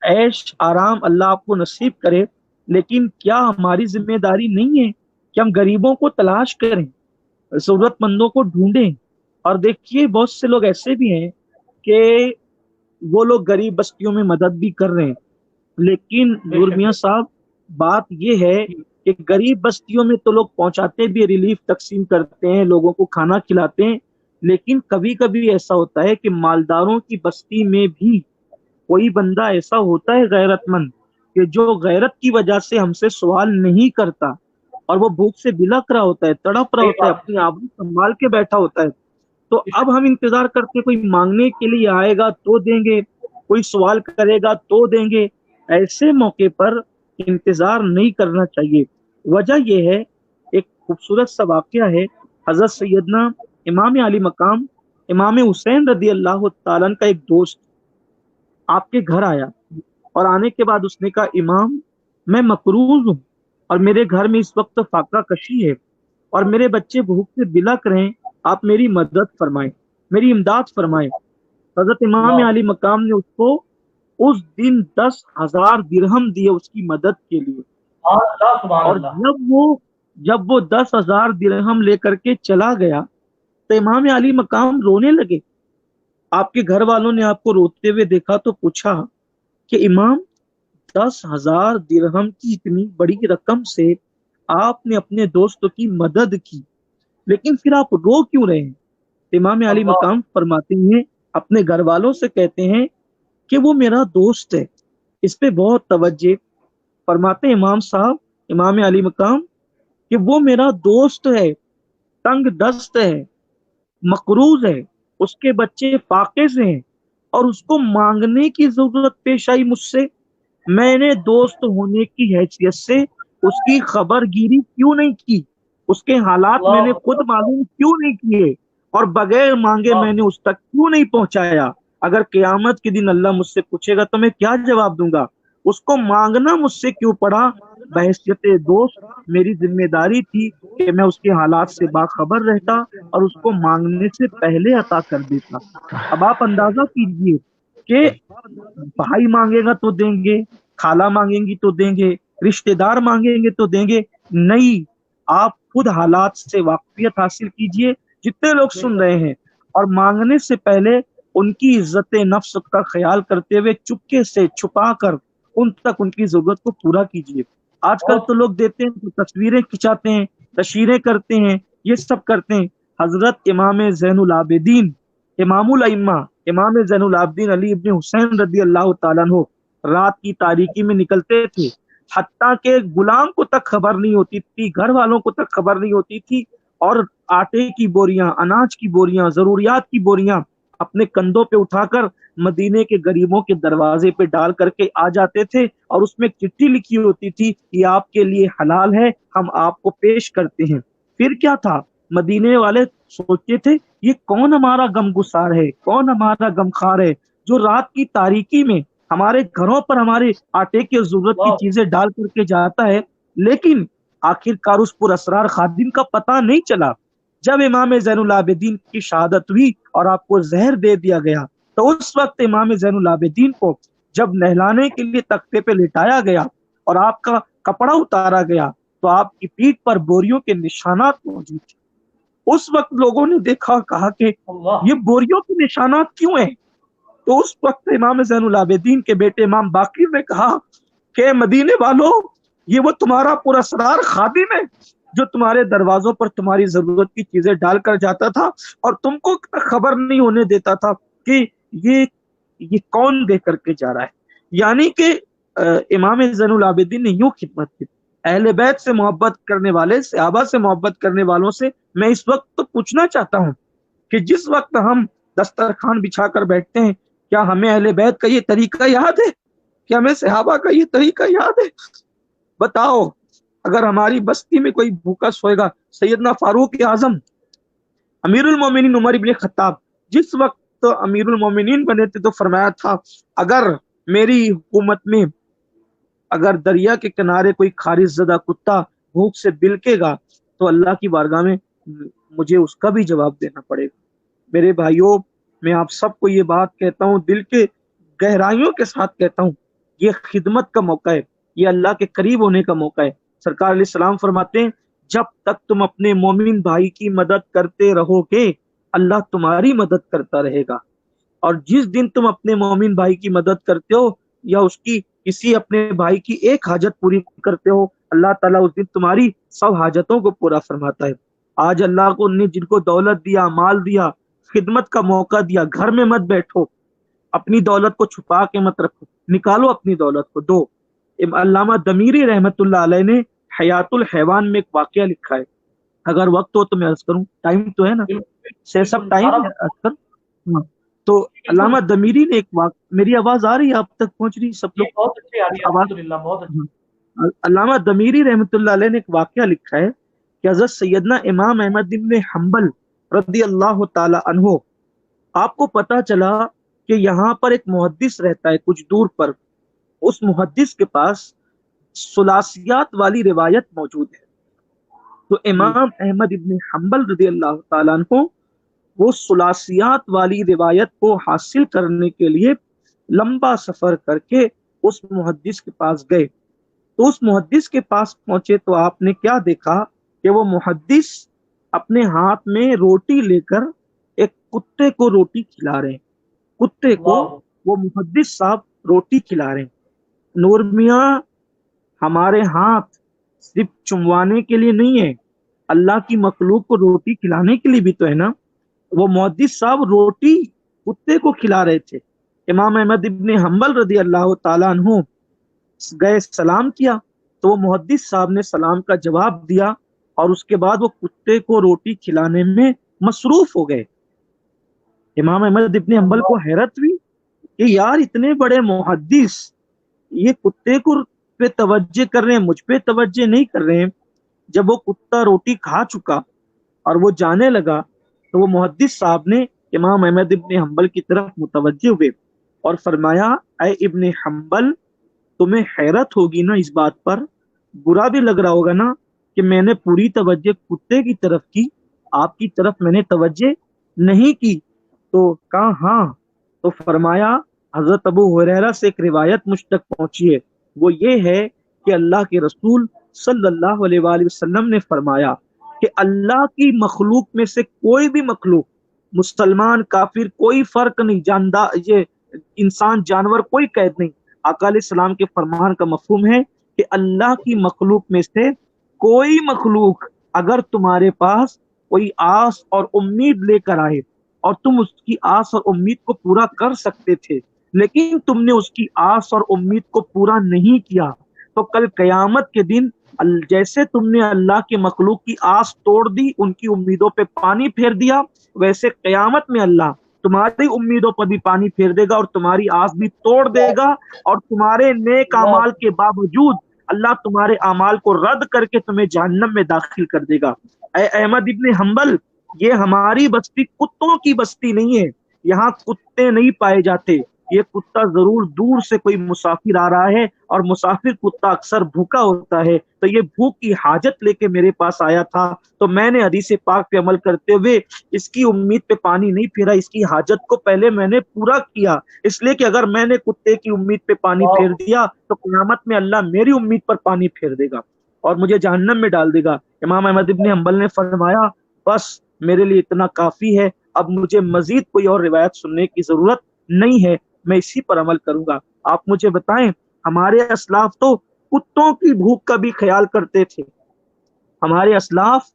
ऐश आराम अल्लाह आपको नसीब करे, लेकिन क्या हमारी जिम्मेदारी नहीं है कि हम गरीबों को तलाश करें, जरूरतमंदों को ढूंढें। और देखिए बहुत से लोग ऐसे भी हैं कि वो लोग गरीब बस्तियों में मदद भी कर रहे हैं, लेकिन नूर बेशक मियां साहब बात ये है कि गरीब बस्तियों में तो लोग पहुंचाते भी, रिलीफ तकसीम करते हैं, लोगों को खाना खिलाते हैं, लेकिन कभी कभी ऐसा होता है कि मालदारों की बस्ती में भी कोई बंदा ऐसा होता है गैरतमंद कि जो गैरत की वजह से हमसे सवाल नहीं करता, और वो भूख से बिलख रहा होता है, तड़प रहा सही होता है, बात अपनी आबरू संभाल के बैठा होता है। तो बेशक अब हम इंतजार करते कोई मांगने के लिए आएगा तो देंगे, कोई सवाल करेगा तो देंगे। ऐसे मौके पर इंतजार नहीं करना चाहिए। वजह यह है, एक खूबसूरत सा वाकया है, हजरत सैयदना इमाम अली मकाम इमाम हुसैन रदी अल्लाह ताला अन्हु का एक दोस्त आपके घर आया, और आने के बाद उसने कहा इमाम मैं मकरूज हूँ और मेरे घर में इस वक्त फाका कशी है और मेरे बच्चे भूख से बिलख रहे हैं, आप मेरी मदद फरमाएं, मेरी इमदाद फरमाएं। हजरत इमाम अल्लाह अली मकाम ने उसको उस दिन 10,000 दिरहम दिए उसकी मदद के लिए। अल्लाह सुभान और अल्लाह जब वो 10,000 दिरहम लेकर के चला गया तो इमाम अली मकाम रोने लगे। आपके घर वालों ने आपको रोते हुए देखा तो पूछा कि इमाम 10,000 दिरहम की इतनी बड़ी रकम से आपने अपने दोस्तों की मदद की, लेकिन फिर आप रो क्यों रहे हैं। इमाम अली अल्लाह मकाम फरमाते हैं, अपने घर वालों से कहते हैं कि वो मेरा दोस्त है, इस पे बहुत तवज्जे। फरमाते हैं इमाम साहब, इमाम अली मकाम, कि वो मेरा दोस्त है, तंग दस्त है, मकरूज है, उसके बच्चे फाके से हैं और उसको मांगने की जरूरत पेश आई मुझसे। मैंने दोस्त होने की हैसियत से उसकी खबरगिरी क्यों नहीं की, उसके हालात मैंने खुद मालूम क्यों नहीं किए, और बगैर मांगे मैंने उस तक क्यों नहीं पहुंचाया। अगर क़यामत के दिन अल्लाह मुझसे पूछेगा तो मैं क्या जवाब दूंगा। उसको मांगना मुझसे क्यों पड़ा, बहैसियत दोस्त मेरी जिम्मेदारी थी कि मैं उसके हालात से बाखबर रहता और उसको मांगने से पहले अता कर देता। अब आप अंदाजा कीजिए कि भाई मांगेगा तो देंगे, खाला मांगेंगी तो देंगे, रिश्तेदार मांगेंगे तो देंगे। नहीं, आप खुद हालात से वाकफियत हासिल कीजिए जितने लोग सुन रहे हैं, और मांगने से पहले उनकी इज्जत नफ्स का ख्याल करते हुए चुपके से छुपा कर उन तक उनकी जरूरत को पूरा कीजिए। आजकल तो लोग देते हैं तो तस्वीरें खिंचाते हैं, तशहीरें करते हैं, ये सब करते हैं। हजरत इमाम ज़ैनुल आबिदीन, इमामुल अइम्मा, इमाम ज़ैनुल आबिदीन अली इब्न हुसैन रदी अल्लाह ताला अन्हु रात की तारीकी में निकलते थे, हत्ता के गुलाम को तक खबर नहीं होती थी, घर वालों को तक खबर नहीं होती थी, और आटे की बोरियां, अनाज की बोरियां, जरूरियात की बोरियां अपने कंधों पे उठाकर मदीने के गरीबों के दरवाजे पे डाल करके आ जाते थे, और उसमें एक चिट्ठी लिखी होती थी, ये आपके लिए हलाल है, हम आपको पेश करते हैं। फिर क्या था, मदीने वाले सोचते थे ये कौन हमारा गमगुसार है, कौन हमारा गमखार है जो रात की तारीकी में हमारे घरों पर हमारे आटे की जरूरत की चीजें डाल करके जाता है। लेकिन आखिरकार उस पुरअसरार खादिम का पता नहीं चला। जब इमाम ज़ैनुल आबिदीन की शहादत हुई और आपको जहर दे दिया गया, तो उस वक्त इमाम ज़ैनुल आबिदीन को जब नहलाने के लिए तख्ते पे लिटाया गया और आपका कपड़ा उतारा गया, तो आपकी पीठ पर बोरियों के निशानात मौजूद थे। उस वक्त लोगों ने देखा, कहा कि ये बोरियों के निशानात क्यों हैं? तो उस वक्त इमाम ज़ैनुल आबिदीन के बेटे इमाम बाकिर ने कहा कि मदीने वालों, ये वो तुम्हारा पुरअसरार खादिम है जो तुम्हारे दरवाजों पर तुम्हारी जरूरत की चीजें डालकर जाता था, और तुमको खबर नहीं होने देता था कि ये कौन दे करके जा रहा है। यानी कि इमाम ज़ैनुल आबिदीन ने यूं खिदमत की। अहले बैत से मोहब्बत करने वाले, सहाबा से मोहब्बत करने वालों से मैं इस वक्त तो पूछना चाहता हूं कि जिस वक्त हम दस्तरखान बिछाकर बैठते हैं, क्या हमें अहले बैत का ये तरीका याद है? क्या हमें सहाबा का ये तरीका याद है? बताओ, अगर हमारी बस्ती में कोई भूखा सोएगा, सैयदना फारूक आजम, अमीरुल मोमिनीन उमर इब्न खत्ताब जिस वक्त तो अमीरुल मोमिनीन बने थे, तो फरमाया था, अगर मेरी हुकूमत में अगर दरिया के किनारे कोई खारिज ज़दा कुत्ता भूख से बिलकेगा, तो अल्लाह की बारगाह में मुझे उसका भी जवाब देना पड़ेगा। मेरे भाइयों, मैं आप सबको ये बात कहता हूँ, दिल के गहराइयों के साथ कहता हूँ, ये खिदमत का मौका है, ये अल्लाह के करीब होने का मौका है। सरकार अलैहिस्सलाम फरमाते हैं, जब तक तुम अपने मोमिन भाई की मदद करते रहोगे, अल्लाह तुम्हारी मदद करता रहेगा। और जिस दिन तुम अपने मोमिन भाई की मदद करते हो या उसकी किसी अपने भाई की एक हाजत पूरी करते हो, अल्लाह ताला उस दिन तुम्हारी सब हाजतों को पूरा फरमाता है। आज अल्लाह को ने जिनको दौलत दिया, माल दिया, खिदमत का मौका दिया, घर में मत बैठो, अपनी दौलत को छुपा के मत रखो, निकालो अपनी दौलत को, दो। अल्लामा दमीरी रहमतुल्लाह अलैह ने हयातुल हैवान में एक वाकया लिखा है, अगर वक्त हो तो मैं अर्ज करूं, टाइम तो है ना, से सब टाइम है अर्ज कर। हाँ, तो अल्लामा दमीरी ने एक मेरी आवाज आ रही है, आप तक पहुंच रही सब लोग? बहुत अच्छी आ रही है, अल्हम्दुलिल्लाह, बहुत अच्छी। अल्लामा दमीरी रहमतुल्लाह अलैह ने एक वाकया लिखा है कि हज़रत सैयदना इमाम अहमद इब्न हम्बल रदी अल्लाह ताला अन्हो, आपको पता चला कि यहाँ पर एक मुहद्दिस रहता है कुछ दूर पर, उस मुहद्दिस के पास सुलासियात वाली रिवायत मौजूद है। तो इमाम अहमद इब्न हम्बल रदी अल्लाह ताला अन्हो वो सुलासियात वाली रिवायत को हासिल करने के लिए लंबा सफर करके उस मुहद्दिस के पास गए। तो उस मुहद्दिस के पास पहुंचे तो आपने क्या देखा कि वो मुहद्दिस अपने हाथ में रोटी लेकर एक कुत्ते को रोटी खिला रहे हैं। कुत्ते को वो मुहद्दिस साहब रोटी खिला रहे हैं। नूर मियां, हमारे हाथ सिर्फ चुमवाने के लिए नहीं है, अल्लाह की मखलूक को रोटी खिलाने के लिए भी तो है ना। वो मुहद्दिस साहब रोटी कुत्ते को खिला रहे थे। इमाम अहमद इब्न हम्बल रदी अल्लाह ताला अन्हु गए, सलाम किया, तो वो मुहद्दिस साहब ने सलाम का जवाब दिया और उसके बाद वो कुत्ते को रोटी खिलाने में मसरूफ हो गए। इमाम अहमद इब्न हम्बल को हैरत हुई कि यार इतने बड़े मुहद्दिस ये कुत्ते को पे तवज्जो कर रहे हैं, मुझ पे तवज्जो नहीं कर रहे हैं। जब वो कुत्ता रोटी खा चुका और वो जाने लगा, तो वो मुहद्दिस साहब ने इमाम अहमद इब्न हम्बल की तरफ मुतवज्जो हुए और फरमाया, ऐ इब्न हम्बल, तुम्हें हैरत होगी ना इस बात पर, बुरा भी लग रहा होगा ना कि मैंने पूरी तवज्जो कुत्ते की तरफ की, आपकी तरफ मैंने तवज्जो नहीं की। तो कहा हाँ। तो फरमाया, हजरत अबू हुरैरा से एक रिवायत मुझ तक पहुंची है وہ یہ ہے کہ اللہ کے رسول صلی اللہ علیہ وآلہ وسلم نے فرمایا کہ اللہ کی مخلوق میں سے کوئی بھی مخلوق، مسلمان کافر کوئی فرق نہیں، جاندار یہ انسان جانور کوئی قید نہیں، آقا علیہ السلام کے فرمان کا مفہوم ہے کہ اللہ کی مخلوق میں سے کوئی مخلوق اگر تمہارے پاس کوئی آس اور امید لے کر آئے اور تم اس کی آس اور امید کو پورا کر سکتے تھے، لیکن تم نے اس کی آس اور امید کو پورا نہیں کیا، تو کل قیامت کے دن جیسے تم نے اللہ کے مخلوق کی آس توڑ دی، ان کی امیدوں پہ پانی پھیر دیا، ویسے قیامت میں اللہ تمہاری امیدوں پر بھی پانی پھیر دے گا اور تمہاری آس بھی توڑ دے گا، اور تمہارے نیک اعمال کے باوجود اللہ تمہارے اعمال کو رد کر کے تمہیں جہنم میں داخل کر دے گا۔ اے احمد ابن حنبل، یہ ہماری بستی کتوں کی بستی نہیں ہے، یہاں کتے نہیں پائے جاتے، یہ کتا ضرور دور سے کوئی مسافر آ رہا ہے، اور مسافر کتا اکثر بھوکا ہوتا ہے، تو یہ بھوک کی حاجت لے کے میرے پاس آیا تھا، تو میں نے حدیث پاک پہ عمل کرتے ہوئے اس کی امید پہ پانی نہیں پھیرا، اس کی حاجت کو پہلے میں نے پورا کیا، اس لیے کہ اگر میں نے کتے کی امید پہ پانی پھیر دیا تو قیامت میں اللہ میری امید پر پانی پھیر دے گا اور مجھے جہنم میں ڈال دے گا۔ امام احمد ابن حنبل نے فرمایا بس میرے لیے اتنا کافی ہے، اب مجھے مزید کوئی اور روایت سننے کی ضرورت نہیں ہے، میں اسی پر عمل کروں گا۔ آپ مجھے بتائیں، ہمارے اسلاف تو کتوں کی بھوک کا بھی خیال کرتے تھے، ہمارے اسلاف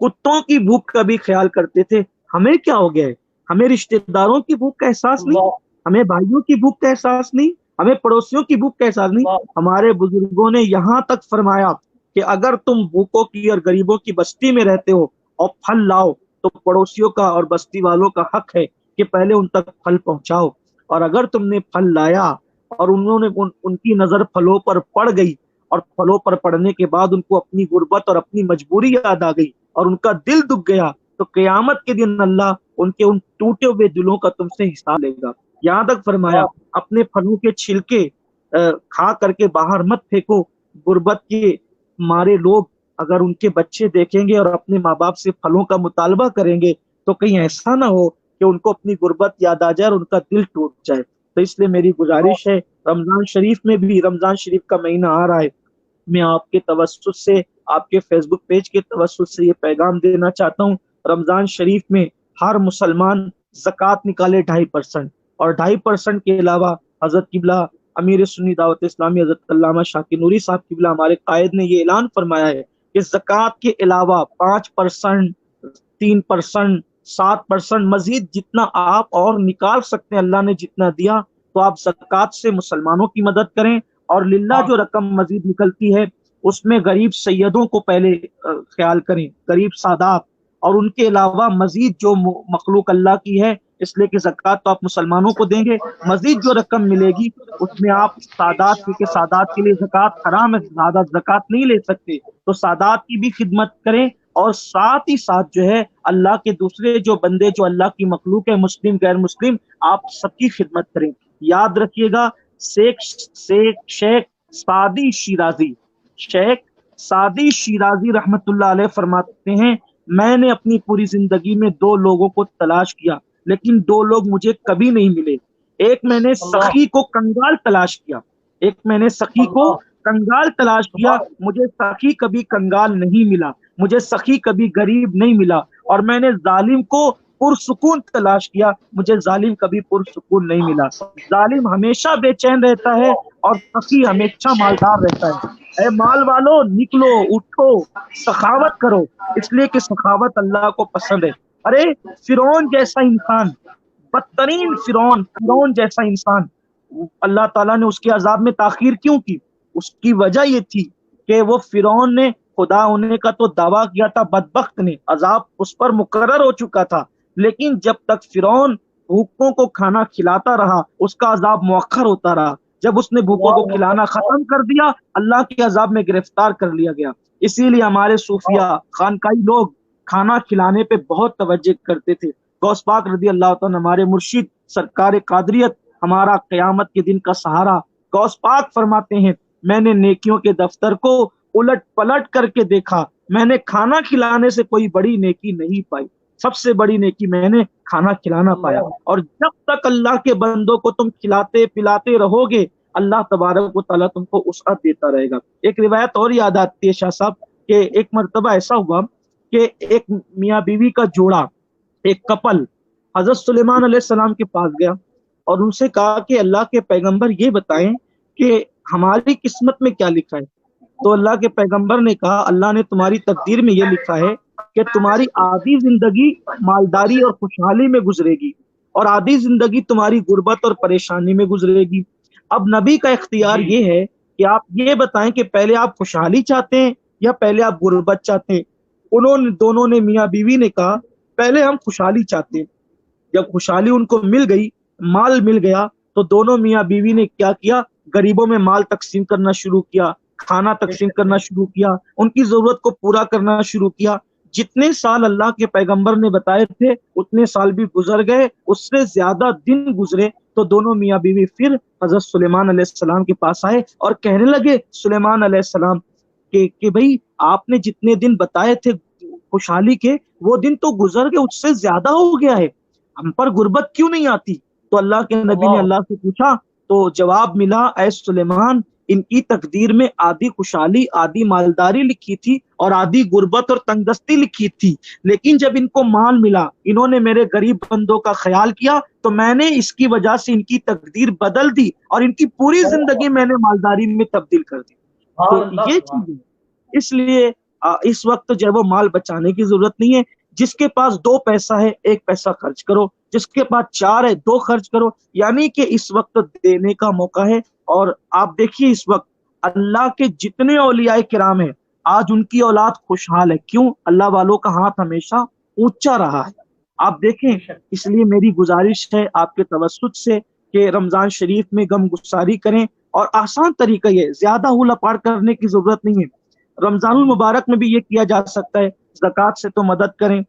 کتوں کی بھوک کا بھی خیال کرتے تھے، ہمیں کیا ہو گیا ہے؟ ہمیں رشتہ داروں کی بھوک کا احساس نہیں، ہمیں بھائیوں کی بھوک کا احساس نہیں، ہمیں پڑوسیوں کی بھوک کا احساس نہیں۔ ہمارے بزرگوں نے یہاں تک فرمایا کہ اگر تم بھوکوں کی اور غریبوں کی بستی میں رہتے ہو اور پھل لاؤ تو پڑوسیوں کا اور بستی والوں کا حق ہے کہ پہلے ان تک پھل پہنچاؤ، اور اگر تم نے پھل لایا اور انہوں نے ان کی نظر پھلوں پر پڑ گئی اور پھلوں پر پڑنے کے بعد ان کو اپنی غربت اور اپنی مجبوری یاد آ گئی اور ان کا دل دکھ گیا، تو قیامت کے دن اللہ ان کے ان ٹوٹے ہوئے دلوں کا تم سے حساب لے گا۔ یہاں تک فرمایا اپنے پھلوں کے چھلکے کھا کر کے باہر مت پھینکو، غربت کے مارے لوگ اگر ان کے بچے دیکھیں گے اور اپنے ماں باپ سے پھلوں کا مطالبہ کریں گے تو کہیں ایسا نہ ہو کہ ان کو اپنی غربت یاد آ جائے اور ان کا دل ٹوٹ جائے۔ تو اس لیے میری گزارش ہے، رمضان شریف میں بھی، رمضان شریف کا مہینہ آ رہا ہے، میں آپ کے توسط سے، آپ کے فیس بک پیج کے توسط سے یہ پیغام دینا چاہتا ہوں، رمضان شریف میں ہر مسلمان زکوٰۃ نکالے 2.5%، اور 2.5% کے علاوہ حضرت قبلہ امیر سنی دعوت اسلامی حضرت علامہ شاکر نوری صاحب قبلہ ہمارے قائد نے یہ اعلان فرمایا ہے کہ زکوٰۃ کے علاوہ 5%، 3%، 7%، مزید جتنا آپ اور نکال سکتے ہیں، اللہ نے جتنا دیا تو آپ زکوٰۃ سے مسلمانوں کی مدد کریں، اور للہ جو رقم مزید نکلتی ہے اس میں غریب سیدوں کو پہلے خیال کریں، غریب سادات، اور ان کے علاوہ مزید جو مخلوق اللہ کی ہے، اس لیے کہ زکوٰۃ تو آپ مسلمانوں کو دیں گے، مزید جو رقم ملے گی اس میں آپ سادات، کیونکہ سادات کے لیے زکوٰۃ حرام ہے، سادات زکوٰۃ نہیں لے سکتے، تو سادات کی بھی خدمت کریں، اور ساتھ ہی ساتھ جو ہے اللہ کے دوسرے جو بندے جو اللہ کی مخلوق ہے، مسلم غیر مسلم، آپ سب کی خدمت کریں۔ یاد رکھیے گا، شیخ سعدی شیرازی، شیخ سعدی شیرازی رحمت اللہ علیہ فرماتے ہیں، میں نے اپنی پوری زندگی میں 2 لوگوں کو تلاش کیا لیکن 2 لوگ مجھے کبھی نہیں ملے، ایک میں نے سخی کو کنگال تلاش کیا، ایک میں نے سخی کو کنگال تلاش کیا، مجھے سخی کبھی کنگال نہیں ملا، مجھے سخی کبھی غریب نہیں ملا، اور میں نے ظالم کو پرسکون تلاش کیا، مجھے ظالم کبھی پرسکون نہیں ملا۔ ظالم ہمیشہ بے چین رہتا ہے اور سخی ہمیشہ مالدار رہتا ہے۔ اے مال والو، نکلو، اٹھو، سخاوت کرو، اس لیے کہ سخاوت اللہ کو پسند ہے۔ ارے فرعون جیسا انسان، بدترین فرعون جیسا انسان، اللہ تعالیٰ نے اس کے عذاب میں تاخیر کیوں کی؟ اس کی وجہ یہ تھی کہ وہ فرعون نے خدا ہونے کا تو دعویٰ کیا تھا، بدبخت نے، عذاب اس پر مقرر ہو چکا تھا، لیکن جب تک فرعون بھوکوں کو کھانا کھلاتا رہا اس کا عذاب مؤخر ہوتا رہا، جب اس نے بھوکوں کو کھلانا ختم کر دیا اللہ کے عذاب میں گرفتار کر لیا گیا۔ اسی لیے ہمارے صوفیاء خانقاہی لوگ کھانا کھلانے پہ بہت توجہ کرتے تھے۔ غوث پاک رضی اللہ تعالیٰ ہمارے مرشد سرکار قادریت ہمارا قیامت کے دن کا سہارا، غوث پاک فرماتے ہیں میں نے نیکیوں کے دفتر کو الٹ پلٹ کر کے دیکھا، میں نے کھانا کھلانے سے کوئی بڑی نیکی نہیں پائی، سب سے بڑی نیکی میں نے کھانا کھلانا پایا۔ اور جب تک اللہ کے بندوں کو تم کھلاتے پلاتے رہو گے अल्लाह तबारक व तआला तुमको उसअत देता रहेगा। एक रिवायत और याद आती है शाह साहब कि एक मर्तबा ऐसा हुआ कि एक मियाँ बीवी का जोड़ा, एक कपल हजरत सुलेमान अलैहिस्सलाम के पास गया और उनसे कहा कि अल्लाह के पैगंबर ये बताएं कि हमारी किस्मत में क्या लिखा है। तो अल्लाह के पैगंबर ने कहा अल्लाह ने तुम्हारी तकदीर में ये लिखा है कि तुम्हारी आधी जिंदगी मालदारी और खुशहाली में गुजरेगी और आधी जिंदगी तुम्हारी गुर्बत और परेशानी में गुजरेगी। अब नबी का इख्तियार ये है कि आप ये बताएं कि पहले आप खुशहाली चाहते हैं या पहले आप गुर्बत चाहते हैं। उन्होंने दोनों ने, मियाँ बीवी ने कहा पहले हम खुशहाली चाहते हैं। जब खुशहाली उनको मिल गई, माल मिल गया, तो दोनों मियाँ बीवी ने क्या किया, गरीबों में माल तकसीम करना शुरू किया, खाना तकसीम करना शुरू किया, उनकी जरूरत को पूरा करना शुरू किया। जितने साल अल्लाह के पैगंबर ने बताए थे उतने साल भी गुजर गए, उससे ज्यादा दिन गुजरे तो दोनों मियाँ बीवी फिर हजरत सुलेमान अलैहिस्सलाम के पास आए और कहने लगे सुलेमान अलैहिस्सलाम कि भाई आपने जितने दिन बताए थे खुशहाली के वो दिन तो गुजर गए, उससे ज्यादा हो गया है, हम पर गुर्बत क्यों नहीं आती। तो अल्लाह के नबी ने अल्लाह से पूछा तो जवाब मिला, ऐ सुलेमान इनकी तकदीर में आधी खुशहाली आधी मालदारी लिखी थी और आधी गुर्बत और तंगदस्ती लिखी थी, लेकिन जब इनको माल मिला इन्होंने मेरे गरीब बंदों का ख्याल किया तो मैंने इसकी वजह से इनकी तकदीर बदल दी और इनकी पूरी जिंदगी मैंने मालदारी में तब्दील कर दी। तो ये चीज इसलिए इस वक्त जो है वो माल बचाने की जरूरत नहीं है। जिसके पास 2 पैसा है 1 पैसा खर्च करो, जिसके पास 4 है 2 खर्च करो, यानी कि इस वक्त देने का मौका है। और आप देखिए इस वक्त अल्लाह के जितने औलिया किराम हैं आज उनकी औलाद खुशहाल है, क्यों? अल्लाह वालों का हाथ हमेशा ऊंचा रहा है। आप देखें, इसलिए मेरी गुजारिश है आपके तवस्सुत से कि रमजान शरीफ में गम गुसारी करें और आसान तरीका ये, ज्यादा हुलपाड़ करने की जरूरत नहीं है। रमजानुल मुबारक में भी ये किया जा सकता है, ज़कात से तो मदद करें,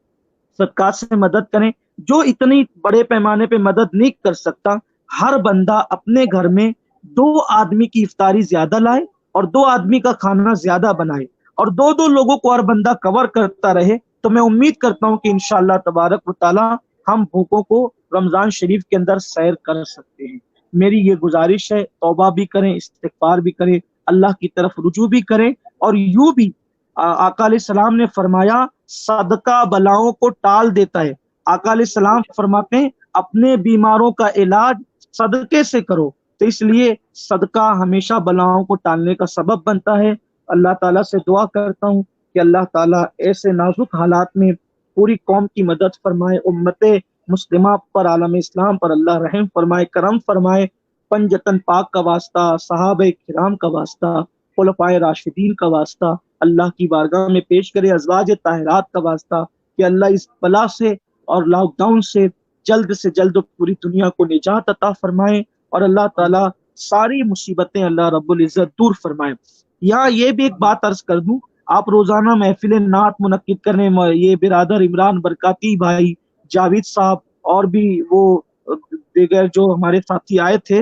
सदकात से मदद करें। जो इतनी बड़े पैमाने पे मदद नहीं कर सकता, हर बंदा अपने घर में 2 आदमी की इफ्तारी ज्यादा लाए और 2 आदमी का खाना ज्यादा बनाए और 2-2 लोगों को हर बंदा कवर करता रहे, तो मैं उम्मीद करता हूँ कि इंशाअल्लाह तबारक व तआला हम भूखों को रमजान शरीफ के अंदर सैर कर सकते हैं। मेरी ये गुजारिश है, तौबा भी करें, इस्तिग़फ़ार भी करें, अल्लाह की तरफ रुजू भी करें। और यूं भी आका अलैहिस्सलाम ने फरमाया सदका बलाओं को टाल देता है। आका अलैहिस्सलाम फरमाते हैं अपने बीमारों का इलाज सदके से करो, तो इसलिए सदका हमेशा बलाओं को टालने का सबब बनता है। अल्लाह ताला से दुआ करता हूँ कि अल्लाह ताला ऐसे नाजुक हालात में पूरी कौम की मदद फरमाए, उम्मते मुस्लिमा पर, आलम इस्लाम पर अल्लाह रहम फरमाए, करम फरमाए। पंजतन पाक का वास्ता, सहाबे किराम का वास्ता, खुलफाए राशिदीन का वास्ता अल्लाह की बारगाह में पेश करे, अज़वाज ताहिरात का वास्ता कि अल्लाह इस बला से और लॉकडाउन से जल्द पूरी दुनिया को निजात अता फरमाए और अल्लाह ताला सारी मुसीबतें अल्लाह रब्बुल इज्जत दूर फरमाए। यहाँ ये भी एक बात अर्ज कर दूं, आप रोजाना महफिल नात मुनक्किद करने, ये बिरादर इमरान बरकाती भाई, जावेद साहब और भी वो दीगर जो हमारे साथी आए थे,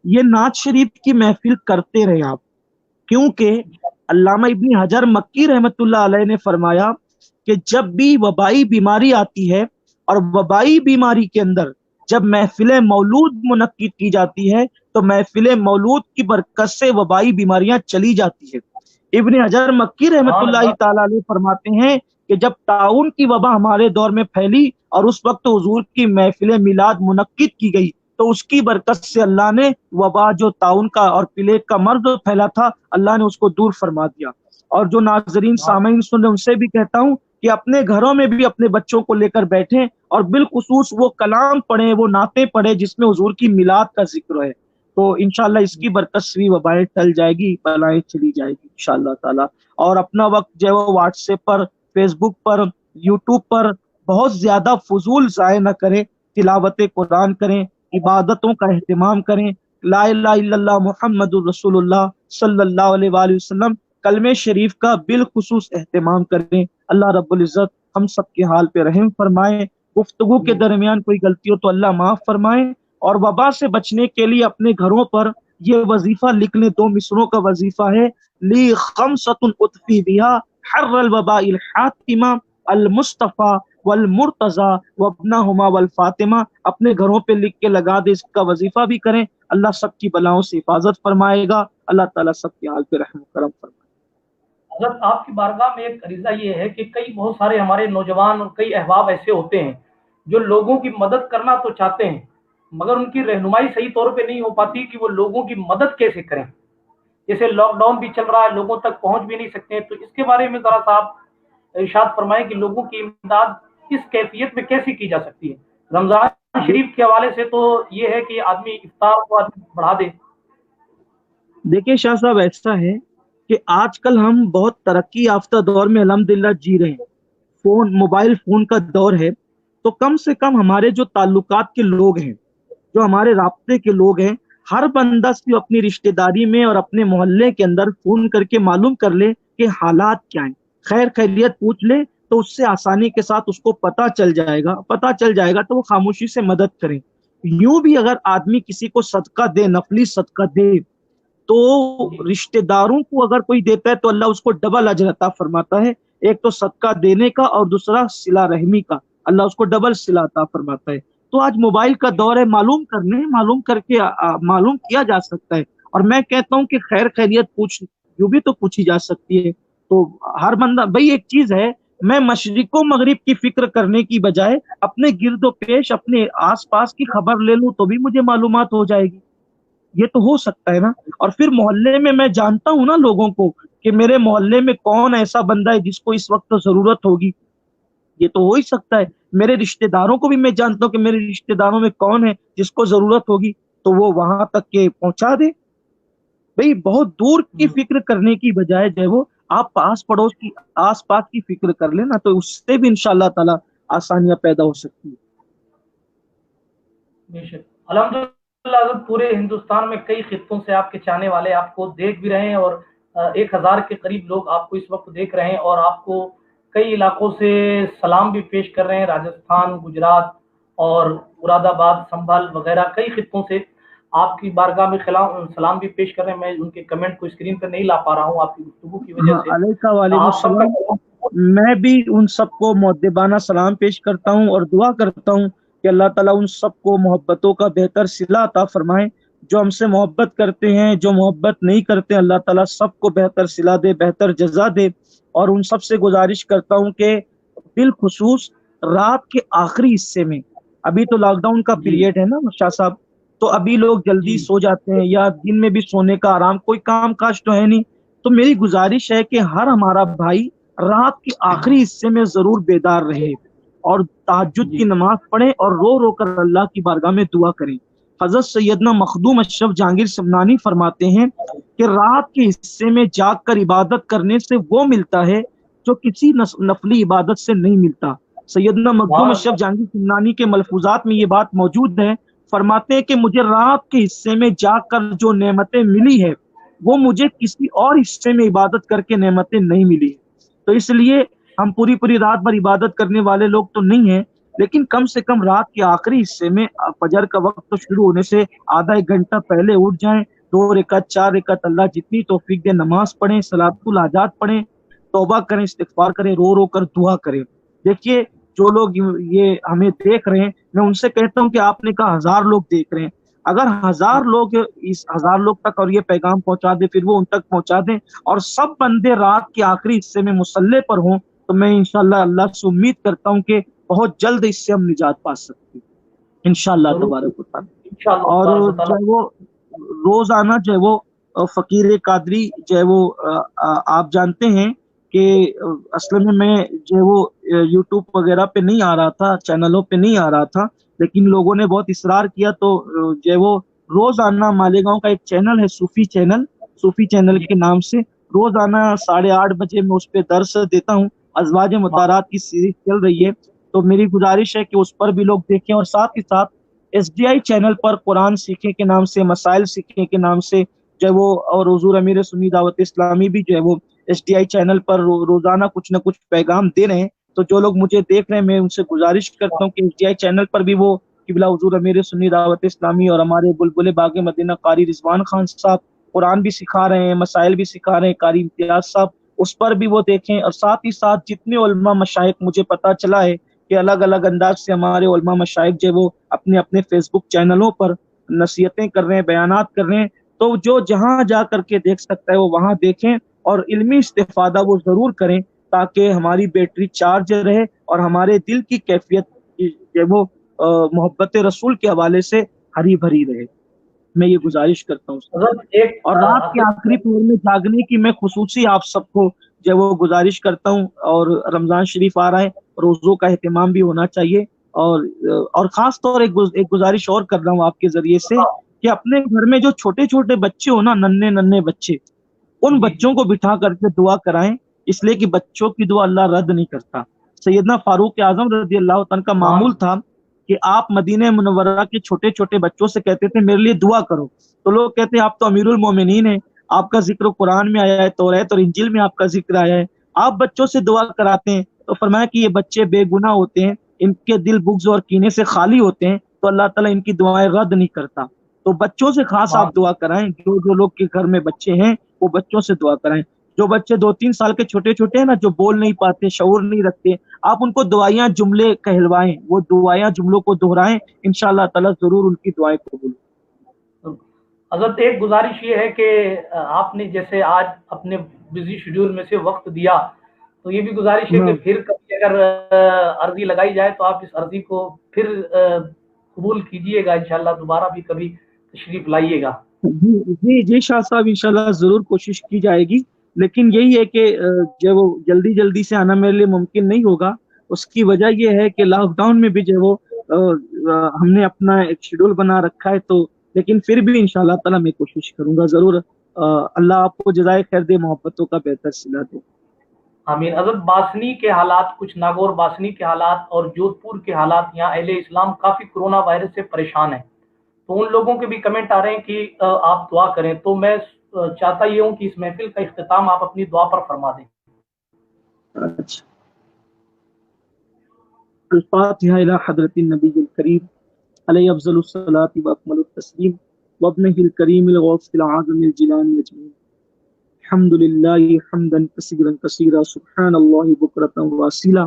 ये नात शरीफ की महफिल करते रहे आप, क्योंकि अल्लामा इब्न हजर मक्की रहमतुल्लाह अलैह ने फरमाया कि जब भी वबाई बीमारी आती है और वबाई बीमारी के अंदर जब महफिल मौलूद मुनक्किद की जाती है तो महफिल मौलूद की बरकत से वबाई बीमारियां चली जाती है। इब्न हजर मक्की रहमतुल्लाह ताला अलैह फरमाते हैं कि जब ताउन की वबा हमारे दौर में फैली और उस वक्त हुजूर की महफिल मिलाद मुनक्किद की गई तो उसकी बरकत से अल्लाह ने वबा जो ताउन का और प्लेग का मर्ज फैला था अल्लाह ने उसको दूर फरमा दिया। और जो नाजरीन सामीन सुन रहे उनसे भी कहता हूँ कि अपने घरों में भी अपने बच्चों को लेकर बैठें और बिलखुसूस वो कलाम पढ़े, वो नाते पढ़े जिसमें हुजूर की मिलाद का जिक्र है, तो इंशाल्लाह इसकी बरकत से भी वबाएं टल जाएगी, बलाएं चली जाएगी इंशाल्लाह ताला। और अपना वक्त जो है वो व्हाट्सएप पर, फेसबुक पर, यूट्यूब पर बहुत ज्यादा फजूल ज़ाय न करें, तिलावत कुरान करें, इबादतों का एहतमाम करें, ला इलाहा इल्लल्लाह मुहम्मदुर रसूलुल्लाह सल्लल्लाहु अलैहि वसल्लम कलमे शरीफ का बिलखुसूस एहतमाम करें। अल्लाह रब्बुल इज्जत हम सब के हाल पे रहम फरमाए, गुफ्तगू के दरमियान कोई गलती हो तो अल्लाह माफ फरमाए। और वबा से बचने के लिए अपने घरों पर ये वजीफा लिख लें, 2 मिसरों का वजीफा है, ली खमसतुन उतफी बिहा हर्रल वबाइल हातिमा अल मुस्तफा वल मुर्तजा वब्नाहुमा वल फातिमा। अपने घरों पे लिख के लगा दे, इसका वजीफा भी करें अल्लाह सबकी बलाओं से हिफाजत फरमाएगा। अल्लाह ताला सबके हाल पे रहम करम फरमाए। हज़रत आपकी बारगाह में एक अरीज़ा ये है कि कई बहुत सारे हमारे नौजवान और कई अहबाब ऐसे होते हैं जो लोगों की मदद करना तो चाहते हैं मगर उनकी रहनुमाई सही तौर पे नहीं हो पाती कि वो लोगों की मदद कैसे करें। जैसे लॉकडाउन भी चल रहा है, लोगों तक पहुंच भी नहीं सकते हैं, तो इसके बारे में ज़रा सा आप इरशाद फरमाएं कि लोगों की इमदाद इस कैफियत में कैसे की जा सकती है। रमज़ान शरीफ के हवाले से तो ये है कि आदमी इफ्तार को आदमी बढ़ा दे। देखिए शाह साहब, ऐसा है कि आजकल हम बहुत तरक्की याफ्ता दौर में अल्हम्दुलिल्लाह जी रहे हैं। मोबाइल फोन का दौर है, तो कम से कम हमारे जो ताल्लुकात के लोग हैं, जो हमारे राब्ते के लोग हैं, हर बंदा से अपनी रिश्तेदारी में और अपने मोहल्ले के अंदर फोन करके मालूम कर ले कि हालात क्या हैं, खैर खैरियत पूछ ले, तो उससे आसानी के साथ उसको पता चल जाएगा तो वो खामोशी से मदद करें। यूं भी अगर आदमी किसी को सदका दे, नफली सदका दे, तो रिश्तेदारों को अगर कोई देता है तो अल्लाह उसको डबल अजर अता फरमाता है। एक तो सदका देने का और दूसरा सिला रहमी का, अल्लाह उसको डबल सिला अता फरमाता है। तो आज मोबाइल का दौर है, मालूम करके मालूम किया जा सकता है। और मैं कहता हूँ कि खैर खैरियत यूं भी तो पूछी जा सकती है। तो हर बंदा, भाई एक चीज है, मैं मशरिको मगरिब की फिक्र करने की बजाय अपने गिरदो पेश, अपने आसपास की खबर ले लूं तो भी मुझे मालूमात हो जाएगी। ये तो हो सकता है ना। और फिर मोहल्ले में मैं जानता हूँ ना लोगों को कि मेरे मोहल्ले में कौन ऐसा बंदा है जिसको इस वक्त तो जरूरत होगी, ये तो हो ही सकता है। मेरे रिश्तेदारों को भी मैं जानता हूँ कि मेरे रिश्तेदारों में कौन है जिसको जरूरत होगी, तो वो वहां तक के पहुंचा दे। भाई बहुत दूर की फिक्र करने की बजाय जो है वो आप आस पास की फिक्र कर लेना, तो उससे भी इंशाअल्लाह ताला आसानियां पैदा हो सकती है। बेशक अल्हम्दुलिल्लाह, पूरे हिंदुस्तान में कई खित्तों से आपके चाहने वाले आपको देख भी रहे हैं और 1000 के करीब लोग आपको इस वक्त देख रहे हैं और आपको कई इलाकों से सलाम भी पेश कर रहे हैं। राजस्थान, गुजरात और मुरादाबाद, संभल वगैरह कई खित्तों से आपकी बारगाह में सलाम भी पेश कर रहे हैं। मैं उनके कमेंट को स्क्रीन पर नहीं ला पा रहा हूँ आपकी गुफ्तगू की वजह से। अलैका वालेकुम आप सबका सलाम। मैं भी उन सबको मुअद्दिबाना सलाम पेश करता हूँ और दुआ करता हूँ कि अल्लाह ताला उन सबको मोहब्बतों का बेहतर सिला अता फरमाए। जो हमसे मोहब्बत करते हैं, जो मोहब्बत नहीं करते, अल्लाह ताला सबको बेहतर सिला दे, बेहतर जजा दे। और उन सब से गुजारिश करता हूँ कि बिलखुसूस रात के आखिरी हिस्से में, अभी तो लॉकडाउन का पीरियड है ना शाह साहब, तो अभी लोग जल्दी सो जाते हैं या दिन में भी सोने का आराम, कोई काम काज तो है नहीं। तो मेरी गुजारिश है कि हर हमारा भाई रात के आखिरी हिस्से में जरूर बेदार रहे और तहज्जुद की नमाज पढ़े और रो रो कर अल्लाह की बारगाह में दुआ करें। हजरत सैयदना मखदूम अशरफ जहांगीर समनानी फरमाते हैं कि रात के हिस्से में जाग कर इबादत करने से वो मिलता है जो किसी नफली इबादत से नहीं मिलता। सैयदना मखदूम अशरफ जहांगीर समनानी के मलफूजात में ये बात मौजूद है। फरमाते हैं कि मुझे रात के हिस्से में जाग कर जो नेमतें मिली है वो मुझे किसी और हिस्से में इबादत करके नेमतें नहीं मिली। तो इसलिए हम पूरी रात भर इबादत करने वाले लोग तो नहीं हैं, लेकिन कम से कम रात के आखिरी हिस्से में फजर का वक्त तो शुरू होने से आधा एक घंटा पहले उठ जाएं, 2 रकात 4 रकात अल्लाह जितनी तौफीक दे नमाज पढ़ें, सलातुल हाजात पढ़ें, तौबा करें, इस्तिगफार करें, रो रो कर दुआ करें। देखिए जो लोग ये हमें देख रहे हैं, मैं उनसे कहता हूँ कि आपने कहा 1000 लोग देख रहे हैं, अगर 1000 लोग इस 1000 लोग तक और ये पैगाम पहुंचा दे, फिर वो उन तक पहुंचा दें और सब बंदे रात के आखिरी हिस्से में मुसल्ले पर हों, तो मैं इंशाल्लाह अल्लाह से उम्मीद करता हूँ कि बहुत जल्द इससे हम निजात पा सकते हैं इंशाल्लाह तबारक व तआला। और जो वो रोजाना जो है वो फकीर कादरी जो है वो आप जानते हैं कि असल में मैं जो है वो यूट्यूब वगैरह पे नहीं आ रहा था, चैनलों पे नहीं आ रहा था, लेकिन लोगों ने बहुत इसरार किया तो जो है वो रोजाना मालेगांव का एक चैनल है, सूफी चैनल के नाम से, रोजाना 8:30 बजे मैं उस पर दर्स देता हूँ। अज़वाज मुतारात की सीरीज चल रही है, तो मेरी गुजारिश है कि उस पर भी लोग देखें और साथ ही साथ SDI चैनल पर कुरान सीखे के नाम से, मसाइल सीखे के नाम से जो है वो, और हुजूर अमीर सुन्नी दावत इस्लामी भी जो है वो SDI चैनल पर रोजाना कुछ न कुछ पैगाम दे रहे हैं। तो जो लोग मुझे देख रहे हैं, मैं उनसे गुजारिश करता हूँ कि SDI चैनल पर भी वो किबला हुजूर अमीर सुन्नी दावत इस्लामी और हमारे बुलबुल बाग मदीना कारी रिजवान खान साहब कुरान भी सिखा रहे हैं, मसाइल भी सिखा रहे हैं, कारी इम्तियाज साहब, उस पर भी वो देखें। और साथ ही साथ जितने उलमा मशाइख, मुझे पता चला है कि अलग अलग अंदाज से हमारे उलमा मशाइख जो वो अपने अपने फेसबुक चैनलों पर نصیحتیں کر رہے ہیں، بیانات کر رہے ہیں، تو جو جہاں جا کر کے دیکھ سکتا ہے وہ وہاں دیکھیں اور علمی استفادہ وہ ضرور کریں، تاکہ ہماری بیٹری چارج رہے اور ہمارے دل کی کیفیت جو وہ محبت رسول کے حوالے سے ہری بھری رہے۔ میں یہ گزارش کرتا ہوں سب سے۔ حضرت ایک اور رات کے آخری پہر میں جاگنے کی میں خصوصی آپ سب کو جو وہ گزارش کرتا ہوں، اور رمضان شریف آ رہا ہے، روزوں کا اہتمام بھی ہونا چاہیے، اور خاص طور ایک گزارش اور کر رہا ہوں آپ کے ذریعے سے کہ اپنے گھر میں جو چھوٹے چھوٹے بچے ہو نا، ننھے ننھے بچے، ان بچوں کو بٹھا کر کے دعا کرائیں، اس لیے کہ بچوں کی دعا اللہ رد نہیں کرتا۔ سیدنا فاروق اعظم رضی اللہ عنہ کا معمول تھا کہ آپ مدینہ منورہ کے چھوٹے چھوٹے بچوں سے کہتے تھے میرے لیے دعا کرو، تو لوگ کہتے ہیں آپ تو امیر المومنین ہیں، آپ کا ذکر قرآن میں آیا ہے، توریت اور انجیل میں آپ کا ذکر آیا ہے، آپ بچوں سے دعا کراتے ہیں۔ تو فرمایا کہ یہ بچے بے گناہ ہوتے ہیں، ان کے دل بغض اور کینے سے خالی ہوتے ہیں، تو اللہ تعالیٰ ان کی دعائیں رد نہیں کرتا۔ تو بچوں سے خاص آپ دعا کرائیں، جو لوگ کے گھر میں بچے ہیں وہ بچوں سے دعا کرائیں۔ جو بچے 2-3 سال کے چھوٹے چھوٹے ہیں نا، جو بول نہیں پاتے، شعور نہیں رکھتے، آپ ان کو دعائیاں جملے کہلوائیں، وہ دعائیاں جملوں کو دہرائیں، انشاءاللہ تعالیٰ ضرور ان کی دعائیں قبول۔ حضرت ایک گزارش یہ ہے کہ آپ نے جیسے آج اپنے بزی شیڈیول میں سے وقت دیا، تو یہ بھی گزارش ہے کہ پھر کبھی اگر عرضی لگائی جائے تو آپ اس عرضی کو پھر قبول کیجئے گا، انشاءاللہ دوبارہ بھی کبھی تشریف لائیے گا۔ جی شاہ صاحب، انشاءاللہ ضرور کوشش کی جائے گی، لیکن یہی ہے کہ جو وہ جلدی سے آنا میرے لیے ممکن نہیں ہوگا۔ اس کی وجہ یہ ہے کہ لاک ڈاؤن میں بھی جو وہ ہم نے اپنا ایک شیڈول بنا رکھا ہے، تو لیکن پھر بھی انشاءاللہ تعالیٰ میں کوشش کروں گا ضرور۔ اللہ آپ کو جزائے خیر دے، محبتوں کا بہتر صلہ دے۔ آمین۔ حضرت باسنی کے حالات، کچھ ناگور باسنی کے حالات اور جودھ پور کے حالات، یہاں اہل اسلام کافی کرونا وائرس سے پریشان ہیں، تو ان لوگوں کے بھی کمنٹ آ رہے ہیں کہ آپ دعا کریں، تو میں چاہتا یہ ہوں کہ اس محفل کا اختتام آپ اپنی دعا پر فرما دیں۔ اچھا، الفاتحہ الی حضرت النبی الکریم علیہ افضل الصلاۃ واکمل التسلیم وابنہ الکریم الغوث العظم الجلانی اجمعین۔ الحمد للہ حمدا کثیرا کثیرا، سبحان اللہ بکرۃ واصیلا،